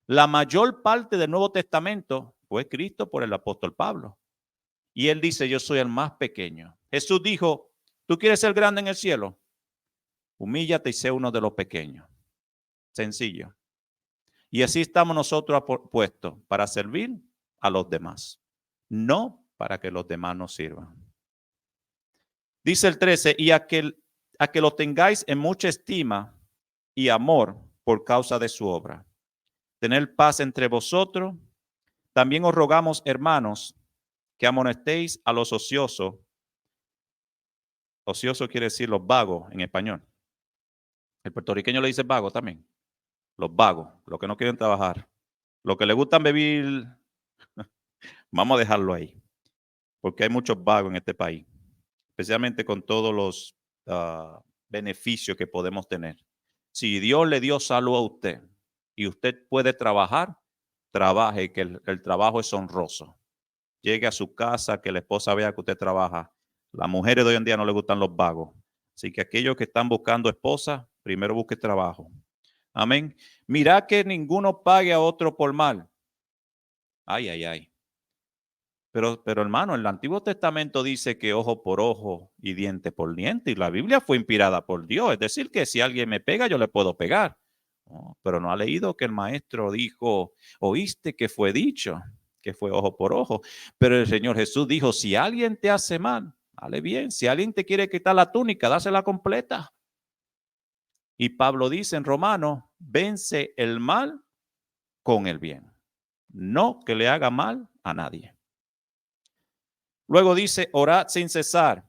La mayor parte del Nuevo Testamento fue escrito por el apóstol Pablo. Y él dice, yo soy el más pequeño. Jesús dijo, ¿tú quieres ser grande en el cielo? Humíllate y sé uno de los pequeños. Sencillo. Y así estamos nosotros puestos para servir a los demás, no para que los demás nos sirvan. Dice el 13, y a que lo tengáis en mucha estima y amor por causa de su obra. Tener paz entre vosotros. También os rogamos, hermanos, que amonestéis a los ociosos. Ocioso quiere decir los vagos en español. El puertorriqueño le dice vago también. Los vagos, los que no quieren trabajar. Los que les gustan beber, vamos a dejarlo ahí. Porque hay muchos vagos en este país. Especialmente con todos los beneficios que podemos tener. Si Dios le dio salud a usted y usted puede trabajar, trabaje, que el trabajo es honroso. Llegue a su casa, que la esposa vea que usted trabaja. Las mujeres de hoy en día no les gustan los vagos. Así que aquellos que están buscando esposa, primero busque trabajo. Amén. Mira que ninguno pague a otro por mal. Ay, ay, ay. Pero hermano, el Antiguo Testamento dice que ojo por ojo y diente por diente. Y la Biblia fue inspirada por Dios. Es decir, que si alguien me pega, yo le puedo pegar. Oh, pero no ha leído que el maestro dijo, oíste que fue dicho, que fue ojo por ojo. Pero el Señor Jesús dijo, si alguien te hace mal, dale bien. Si alguien te quiere quitar la túnica, dásela completa. Y Pablo dice en Romanos, vence el mal con el bien. No que le haga mal a nadie. Luego dice, orad sin cesar.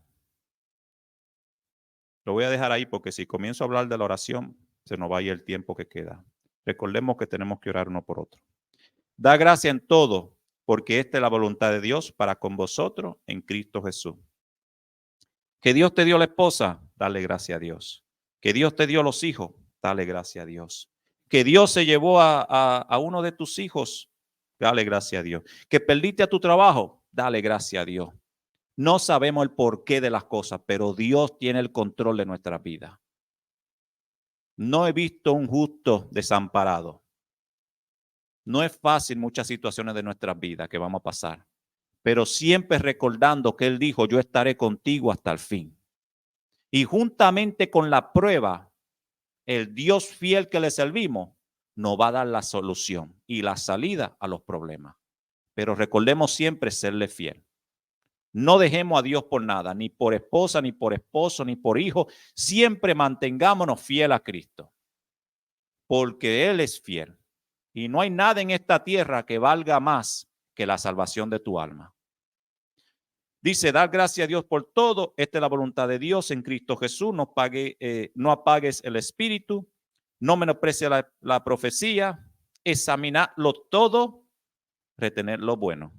Lo voy a dejar ahí porque si comienzo a hablar de la oración, se nos va a ir el tiempo que queda. Recordemos que tenemos que orar uno por otro. Da gracia en todo, porque esta es la voluntad de Dios para con vosotros en Cristo Jesús. Que Dios te dio la esposa, dale gracia a Dios. Que Dios te dio los hijos, dale gracia a Dios. Que Dios se llevó a uno de tus hijos, dale gracia a Dios. Que perdiste a tu trabajo, dale gracia a Dios. No sabemos el porqué de las cosas, pero Dios tiene el control de nuestra vida. No he visto un justo desamparado. No es fácil muchas situaciones de nuestras vidas que vamos a pasar, pero siempre recordando que Él dijo, yo estaré contigo hasta el fin. Y juntamente con la prueba, el Dios fiel que le servimos nos va a dar la solución y la salida a los problemas. Pero recordemos siempre serle fiel. No dejemos a Dios por nada, ni por esposa, ni por esposo, ni por hijo. Siempre mantengámonos fiel a Cristo, porque Él es fiel. Y no hay nada en esta tierra que valga más que la salvación de tu alma. Dice, dar gracias a Dios por todo. Esta es la voluntad de Dios en Cristo Jesús. No apagues el espíritu, no menosprecies la profecía, examinadlo todo, retener lo bueno.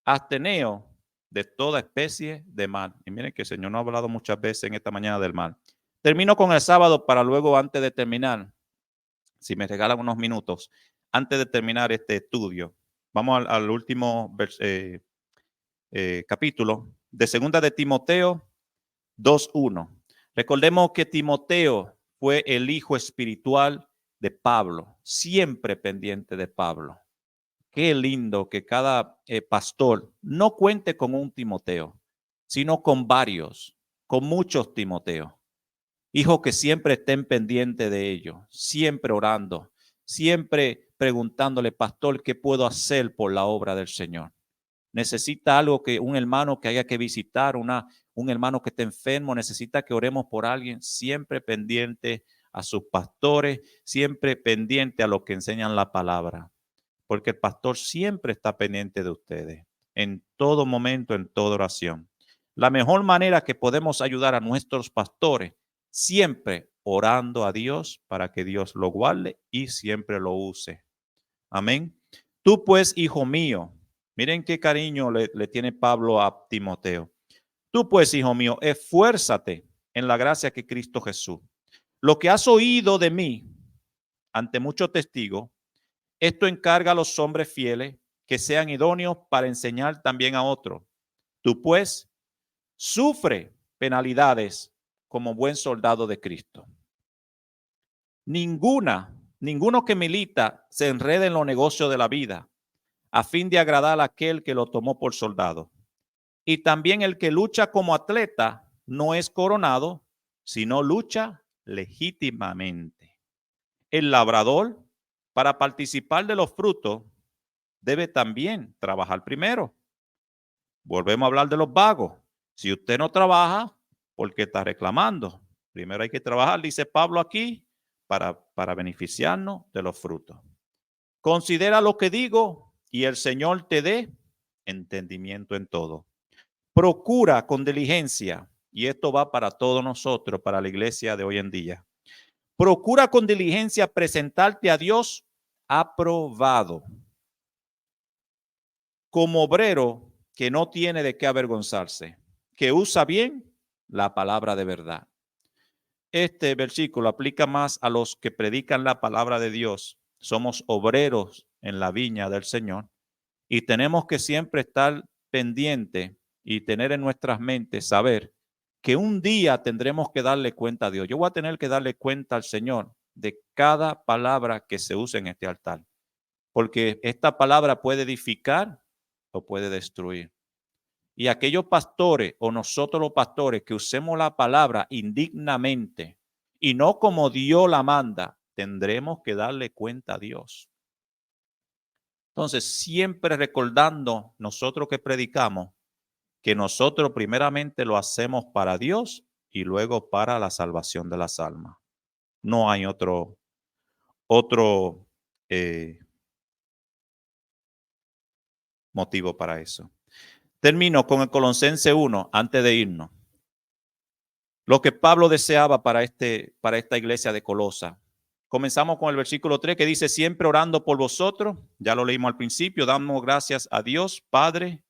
Absteneos de toda especie de mal. Y miren que el Señor nos ha hablado muchas veces en esta mañana del mal. Termino con el sábado para luego, antes de terminar, si me regalan unos minutos, antes de terminar este estudio, vamos al último capítulo de segunda de Timoteo 2:1. Recordemos que Timoteo fue el hijo espiritual de Pablo, siempre pendiente de Pablo. Qué lindo que cada pastor no cuente con un Timoteo, sino con varios, con muchos Timoteos. Hijos que siempre estén pendientes de ellos, siempre orando, siempre preguntándole, pastor, ¿qué puedo hacer por la obra del Señor? Necesita algo que un hermano que haya que visitar, un hermano que esté enfermo, necesita que oremos por alguien, siempre pendiente a sus pastores, siempre pendiente a los que enseñan la palabra, porque el pastor siempre está pendiente de ustedes, en todo momento, en toda oración. La mejor manera que podemos ayudar a nuestros pastores, siempre orando a Dios para que Dios lo guarde y siempre lo use. Amén. Tú pues, hijo mío, miren qué cariño le tiene Pablo a Timoteo. Tú pues, hijo mío, esfuérzate en la gracia que Cristo Jesús. Lo que has oído de mí ante muchos testigos, esto encarga a los hombres fieles que sean idóneos para enseñar también a otros. Tú pues sufre penalidades como buen soldado de Cristo. Ninguno que milita se enreda en los negocios de la vida a fin de agradar a aquel que lo tomó por soldado. Y también el que lucha como atleta no es coronado, sino lucha legítimamente. El labrador, para participar de los frutos, debe también trabajar primero. Volvemos a hablar de los vagos. Si usted no trabaja, ¿por qué está reclamando? Primero hay que trabajar, dice Pablo aquí, para beneficiarnos de los frutos. Considera lo que digo y el Señor te dé entendimiento en todo. Procura con diligencia, y esto va para todos nosotros, para la iglesia de hoy en día. Procura con diligencia presentarte a Dios aprobado, como obrero que no tiene de qué avergonzarse, que usa bien la palabra de verdad. Este versículo aplica más a los que predican la palabra de Dios. Somos obreros en la viña del Señor y tenemos que siempre estar pendiente y tener en nuestras mentes saber que un día tendremos que darle cuenta a Dios. Yo voy a tener que darle cuenta al Señor de cada palabra que se use en este altar, porque esta palabra puede edificar o puede destruir. Y aquellos pastores o nosotros los pastores que usemos la palabra indignamente y no como Dios la manda, tendremos que darle cuenta a Dios. Entonces, siempre recordando nosotros que predicamos, que nosotros primeramente lo hacemos para Dios y luego para la salvación de las almas. No hay otro motivo para eso. Termino con el Colosenses 1 antes de irnos. Lo que Pablo deseaba para esta iglesia de Colosa. Comenzamos con el versículo 3 que dice, siempre orando por vosotros, ya lo leímos al principio, damos gracias a Dios, Padre,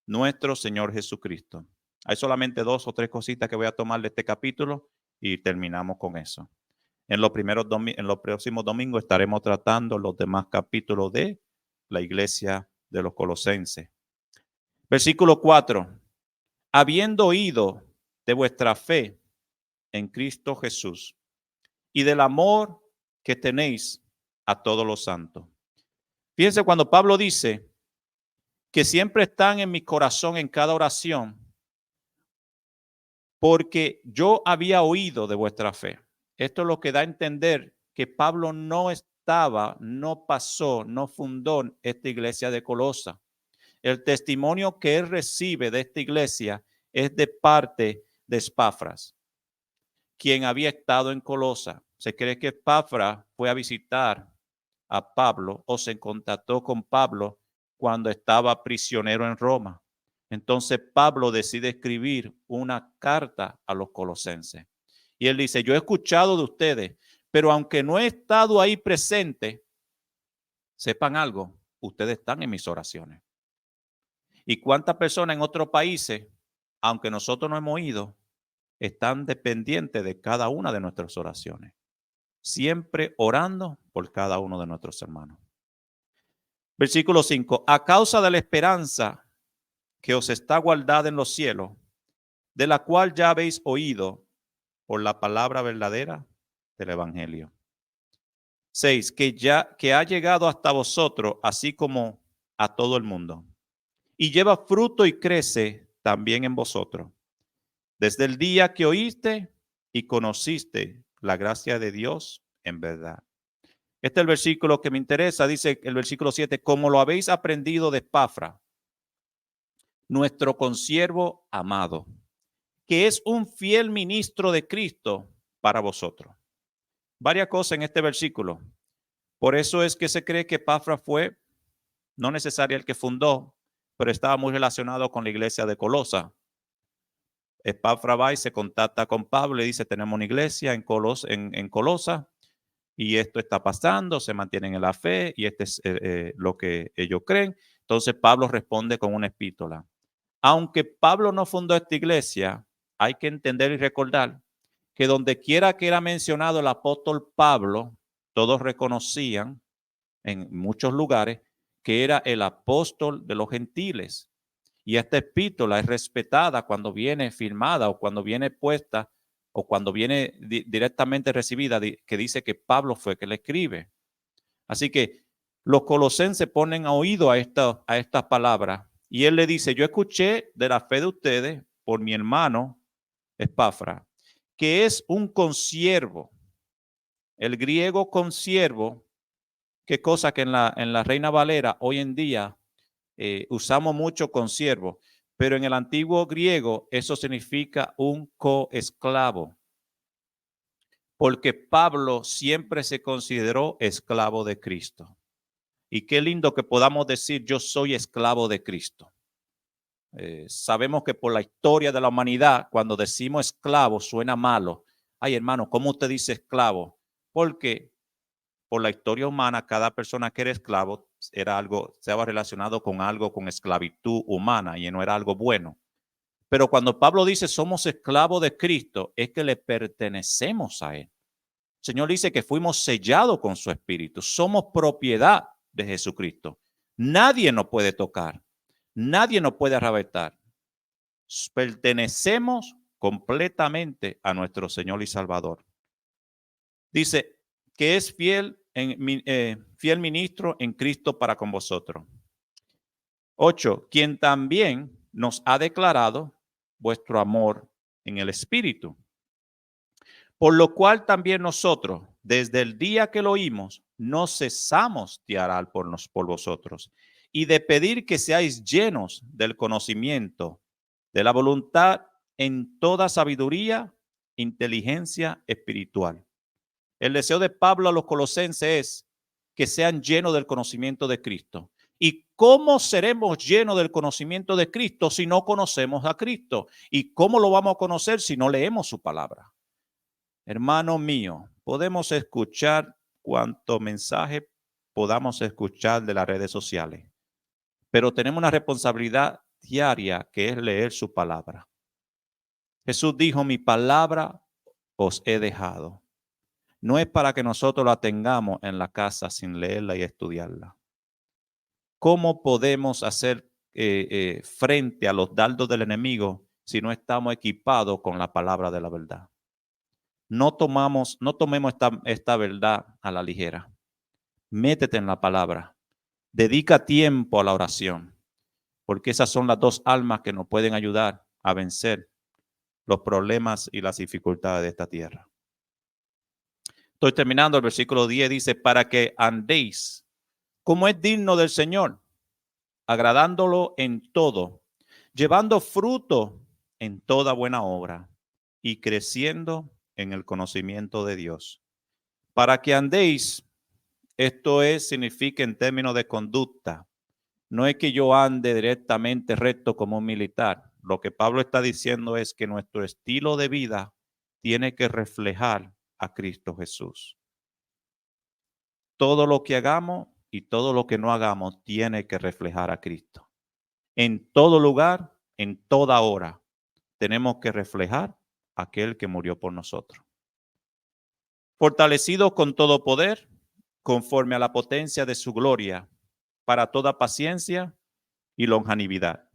nuestro Señor Jesucristo. Hay solamente 2 o 3 cositas que voy a tomar de este capítulo y terminamos con eso. En los próximos domingos estaremos tratando los demás capítulos de la iglesia de los Colosenses. Versículo 4. Habiendo oído de vuestra fe en Cristo Jesús y del amor que tenéis a todos los santos. Fíjense cuando Pablo dice que siempre están en mi corazón en cada oración, porque yo había oído de vuestra fe. Esto es lo que da a entender que Pablo no pasó, no fundó esta iglesia de Colosa. El testimonio que él recibe de esta iglesia es de parte de Epafras, quien había estado en Colosa. Se cree que Epafras fue a visitar a Pablo o se contactó con Pablo cuando estaba prisionero en Roma. Entonces Pablo decide escribir una carta a los colosenses. Y él dice, yo he escuchado de ustedes, pero aunque no he estado ahí presente, sepan algo, ustedes están en mis oraciones. ¿Y cuántas personas en otros países, aunque nosotros no hemos ido, están dependientes de cada una de nuestras oraciones? Siempre orando por cada uno de nuestros hermanos. Versículo 5. A causa de la esperanza que os está guardada en los cielos, de la cual ya habéis oído por la palabra verdadera del evangelio. 6. Que ha llegado hasta vosotros, así como a todo el mundo, y lleva fruto y crece también en vosotros, desde el día que oíste y conociste la gracia de Dios en verdad. Este es el versículo que me interesa, dice el versículo 7, como lo habéis aprendido de Epafras, nuestro consiervo amado, que es un fiel ministro de Cristo para vosotros. Varias cosas en este versículo. Por eso es que se cree que Epafras fue no necesariamente el que fundó, pero estaba muy relacionado con la iglesia de Colosa. Epafras va y se contacta con Pablo y dice, tenemos una iglesia en Colosa y esto está pasando, se mantienen en la fe y este es lo que ellos creen. Entonces Pablo responde con una epístola. Aunque Pablo no fundó esta iglesia, hay que entender y recordar que donde quiera que era mencionado el apóstol Pablo, todos reconocían en muchos lugares que era el apóstol de los gentiles. Y esta epístola es respetada cuando viene firmada o cuando viene puesta o cuando viene directamente recibida, que dice que Pablo fue que la escribe. Así que los colosenses ponen a oído a estas palabras y él le dice, yo escuché de la fe de ustedes por mi hermano Epafra, que es un consiervo. El griego consiervo, qué cosa que en la Reina Valera hoy en día usamos mucho consiervo, pero en el antiguo griego eso significa un coesclavo, porque Pablo siempre se consideró esclavo de Cristo. Y qué lindo que podamos decir, yo soy esclavo de Cristo. Sabemos que por la historia de la humanidad, cuando decimos esclavo, suena malo. Ay, hermano, ¿cómo usted dice esclavo? Porque por la historia humana, cada persona que era esclavo estaba relacionado con algo, con esclavitud humana y no era algo bueno. Pero cuando Pablo dice somos esclavos de Cristo, es que le pertenecemos a Él. El Señor dice que fuimos sellados con su Espíritu. Somos propiedad de Jesucristo. Nadie nos puede tocar. Nadie nos puede arrebatar. Pertenecemos completamente a nuestro Señor y Salvador. Dice que es fiel ministro en Cristo para con vosotros. 8. Quien también nos ha declarado vuestro amor en el Espíritu. Por lo cual también nosotros, desde el día que lo oímos, no cesamos de orar por vosotros y de pedir que seáis llenos del conocimiento, de la voluntad en toda sabiduría, inteligencia espiritual. El deseo de Pablo a los colosenses es que sean llenos del conocimiento de Cristo. ¿Y cómo seremos llenos del conocimiento de Cristo si no conocemos a Cristo? ¿Y cómo lo vamos a conocer si no leemos su palabra? Hermano mío, podemos escuchar cuanto mensaje podamos escuchar de las redes sociales, pero tenemos una responsabilidad diaria que es leer su palabra. Jesús dijo, mi palabra os he dejado. No es para que nosotros la tengamos en la casa sin leerla y estudiarla. ¿Cómo podemos hacer frente a los dardos del enemigo si no estamos equipados con la palabra de la verdad? No tomemos esta verdad a la ligera. Métete en la palabra. Dedica tiempo a la oración, porque esas son las dos almas que nos pueden ayudar a vencer los problemas y las dificultades de esta tierra. Estoy terminando, el versículo 10 dice, para que andéis como es digno del Señor, agradándolo en todo, llevando fruto en toda buena obra y creciendo en el conocimiento de Dios. Para que andéis, esto significa en términos de conducta. No es que yo ande directamente recto como un militar. Lo que Pablo está diciendo es que nuestro estilo de vida tiene que reflejar a Cristo Jesús. Todo lo que hagamos y todo lo que no hagamos tiene que reflejar a Cristo. En todo lugar, en toda hora, tenemos que reflejar a aquel que murió por nosotros. Fortalecidos con todo poder, conforme a la potencia de su gloria, para toda paciencia y longanimidad.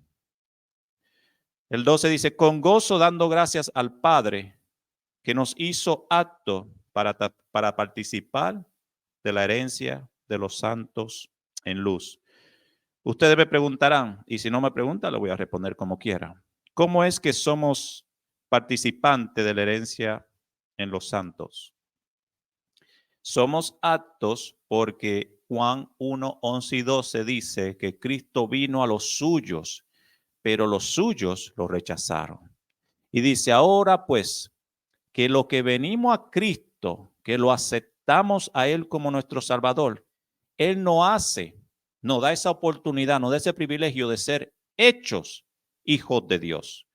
El 12 dice, con gozo dando gracias al Padre, que nos hizo apto para participar de la herencia de los santos en luz. Ustedes me preguntarán, y si no me preguntan, le voy a responder como quiera. ¿Cómo es que somos participantes de la herencia en los santos? Somos aptos porque Juan 1, 11 y 12 dice que Cristo vino a los suyos, pero los suyos lo rechazaron. Y dice, ahora pues, que lo que venimos a Cristo, que lo aceptamos a Él como nuestro Salvador, Él nos da esa oportunidad, nos da ese privilegio de ser hechos hijos de Dios.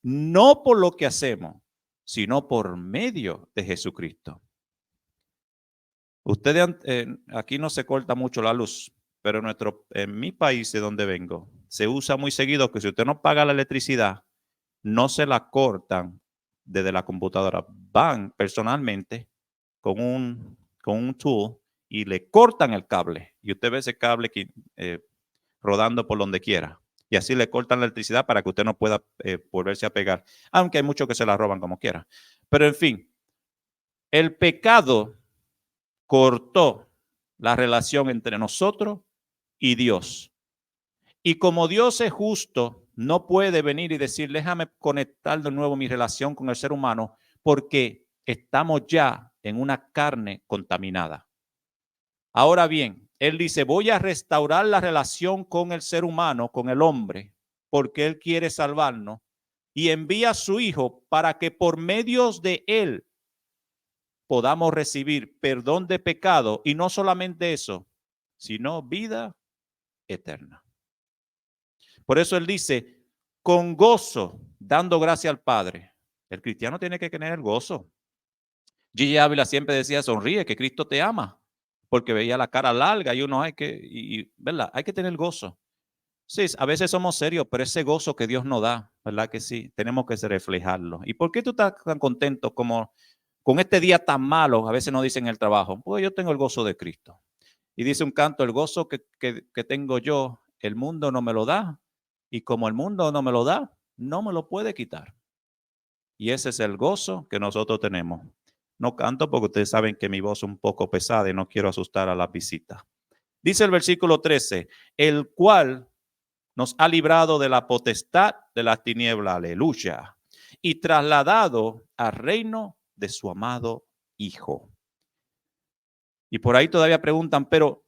No por lo que hacemos, sino por medio de Jesucristo. Ustedes, aquí no se corta mucho la luz, pero en mi país de donde vengo, se usa muy seguido que si usted no paga la electricidad, no se la cortan desde la computadora. Van personalmente con un tool y le cortan el cable. Y usted ve ese cable rodando por donde quiera. Y así le cortan la electricidad para que usted no pueda volverse a pegar. Aunque hay muchos que se la roban como quiera. Pero en fin, el pecado cortó la relación entre nosotros y Dios. Y como Dios es justo, no puede venir y decir, déjame conectar de nuevo mi relación con el ser humano, porque estamos ya en una carne contaminada. Ahora bien, Él dice, voy a restaurar la relación con el ser humano, con el hombre, porque Él quiere salvarnos, y envía a su Hijo para que por medios de Él podamos recibir perdón de pecado, y no solamente eso, sino vida eterna. Por eso Él dice, con gozo, dando gracia al Padre. El cristiano tiene que tener el gozo. Gigi Ávila siempre decía, sonríe, que Cristo te ama, porque veía la cara larga y uno ¿verdad? Hay que tener gozo. Sí, a veces somos serios, pero ese gozo que Dios nos da, ¿verdad que sí? Tenemos que reflejarlo. ¿Y por qué tú estás tan contento como con este día tan malo? A veces nos dicen en el trabajo, pues yo tengo el gozo de Cristo. Y dice un canto, el gozo que tengo yo, el mundo no me lo da. Y como el mundo no me lo da, no me lo puede quitar. Y ese es el gozo que nosotros tenemos. No canto porque ustedes saben que mi voz es un poco pesada y no quiero asustar a las visitas. Dice el versículo 13, el cual nos ha librado de la potestad de las tinieblas, aleluya, y trasladado al reino de su amado Hijo. Y por ahí todavía preguntan, pero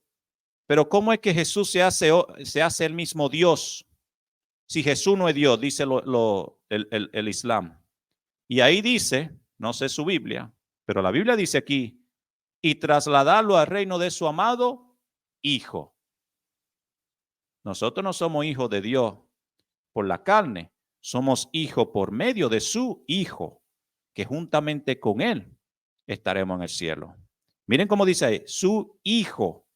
¿cómo es que Jesús se hace el mismo Dios? Si Jesús no es Dios, dice el Islam. Y ahí dice, no sé su Biblia, pero la Biblia dice aquí, y trasladarlo al reino de su amado Hijo. Nosotros no somos hijos de Dios por la carne, somos hijos por medio de su Hijo, que juntamente con Él estaremos en el cielo. Miren cómo dice ahí, su Hijo.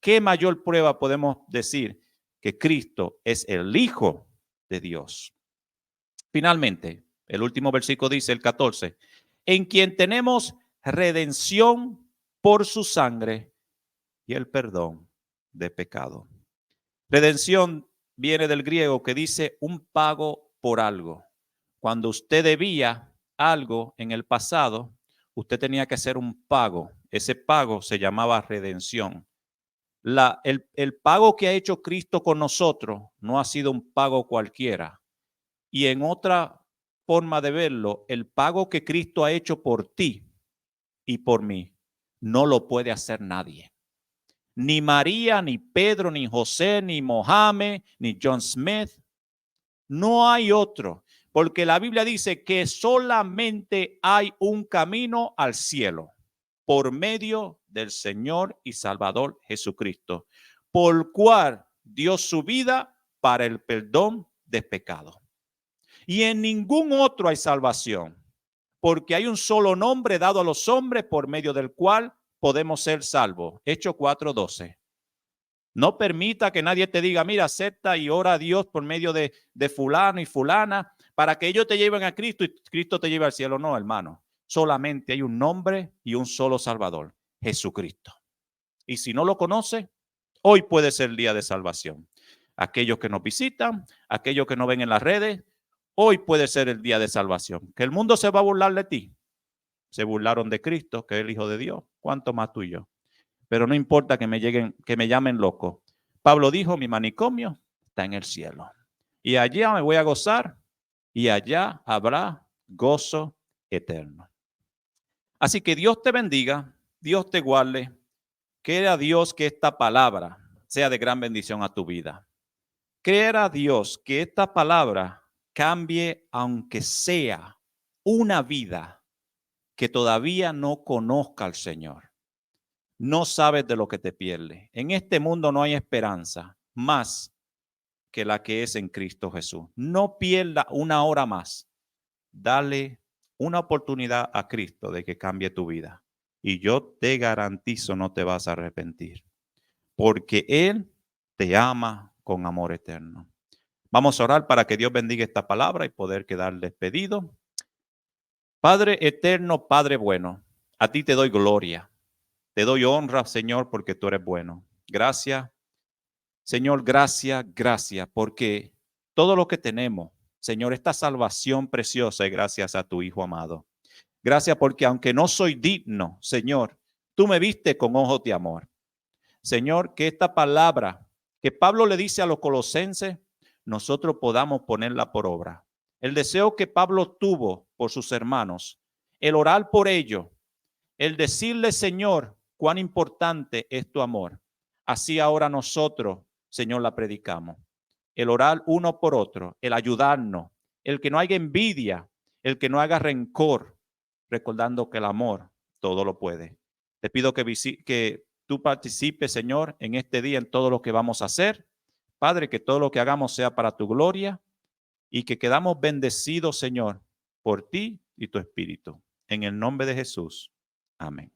¿Qué mayor prueba podemos decir que Cristo es el Hijo de Dios? Finalmente, el último versículo dice, el 14, en quien tenemos redención por su sangre y el perdón de pecado. Redención viene del griego que dice un pago por algo. Cuando usted debía algo en el pasado, usted tenía que hacer un pago. Ese pago se llamaba redención. El pago que ha hecho Cristo con nosotros no ha sido un pago cualquiera. Y en otra forma de verlo, el pago que Cristo ha hecho por ti y por mí no lo puede hacer nadie. Ni María, ni Pedro, ni José, ni Mohammed, ni John Smith. No hay otro, porque la Biblia dice que solamente hay un camino al cielo por medio del Señor y Salvador Jesucristo, por cual dio su vida para el perdón de pecados. Y en ningún otro hay salvación, porque hay un solo nombre dado a los hombres por medio del cual podemos ser salvos. Hechos 4:12. No permita que nadie te diga, mira, acepta y ora a Dios por medio de fulano y fulana para que ellos te lleven a Cristo y Cristo te lleve al cielo. No, hermano. Solamente hay un nombre y un solo Salvador, Jesucristo. Y si no lo conoce, hoy puede ser el día de salvación. Aquellos que nos visitan, aquellos que nos ven en las redes, hoy puede ser el día de salvación. Que el mundo se va a burlar de ti. Se burlaron de Cristo, que es el Hijo de Dios. ¿Cuánto más tú y yo? Pero no importa que me llamen loco. Pablo dijo, mi manicomio está en el cielo. Y allá me voy a gozar y allá habrá gozo eterno. Así que Dios te bendiga, Dios te guarde. Quiera Dios que esta palabra sea de gran bendición a tu vida. Quiera Dios que esta palabra cambie, aunque sea una vida que todavía no conozca al Señor. No sabes de lo que te pierdes. En este mundo no hay esperanza más que la que es en Cristo Jesús. No pierda una hora más. Dale una oportunidad a Cristo de que cambie tu vida. Y yo te garantizo no te vas a arrepentir. Porque Él te ama con amor eterno. Vamos a orar para que Dios bendiga esta palabra y poder quedar despedido. Padre eterno, Padre bueno, a ti te doy gloria. Te doy honra, Señor, porque tú eres bueno. Gracias, Señor, gracias, gracias, porque todo lo que tenemos, Señor, esta salvación preciosa es gracias a tu Hijo amado. Gracias porque aunque no soy digno, Señor, tú me viste con ojos de amor. Señor, que esta palabra que Pablo le dice a los colosenses, nosotros podamos ponerla por obra. El deseo que Pablo tuvo por sus hermanos, el orar por ellos, el decirle, Señor, cuán importante es tu amor. Así ahora nosotros, Señor, la predicamos. El orar uno por otro, el ayudarnos, el que no haya envidia, el que no haga rencor, recordando que el amor todo lo puede. Te pido que tú participes, Señor, en este día en todo lo que vamos a hacer. Padre, que todo lo que hagamos sea para tu gloria y que quedamos bendecidos, Señor, por ti y tu Espíritu. En el nombre de Jesús. Amén.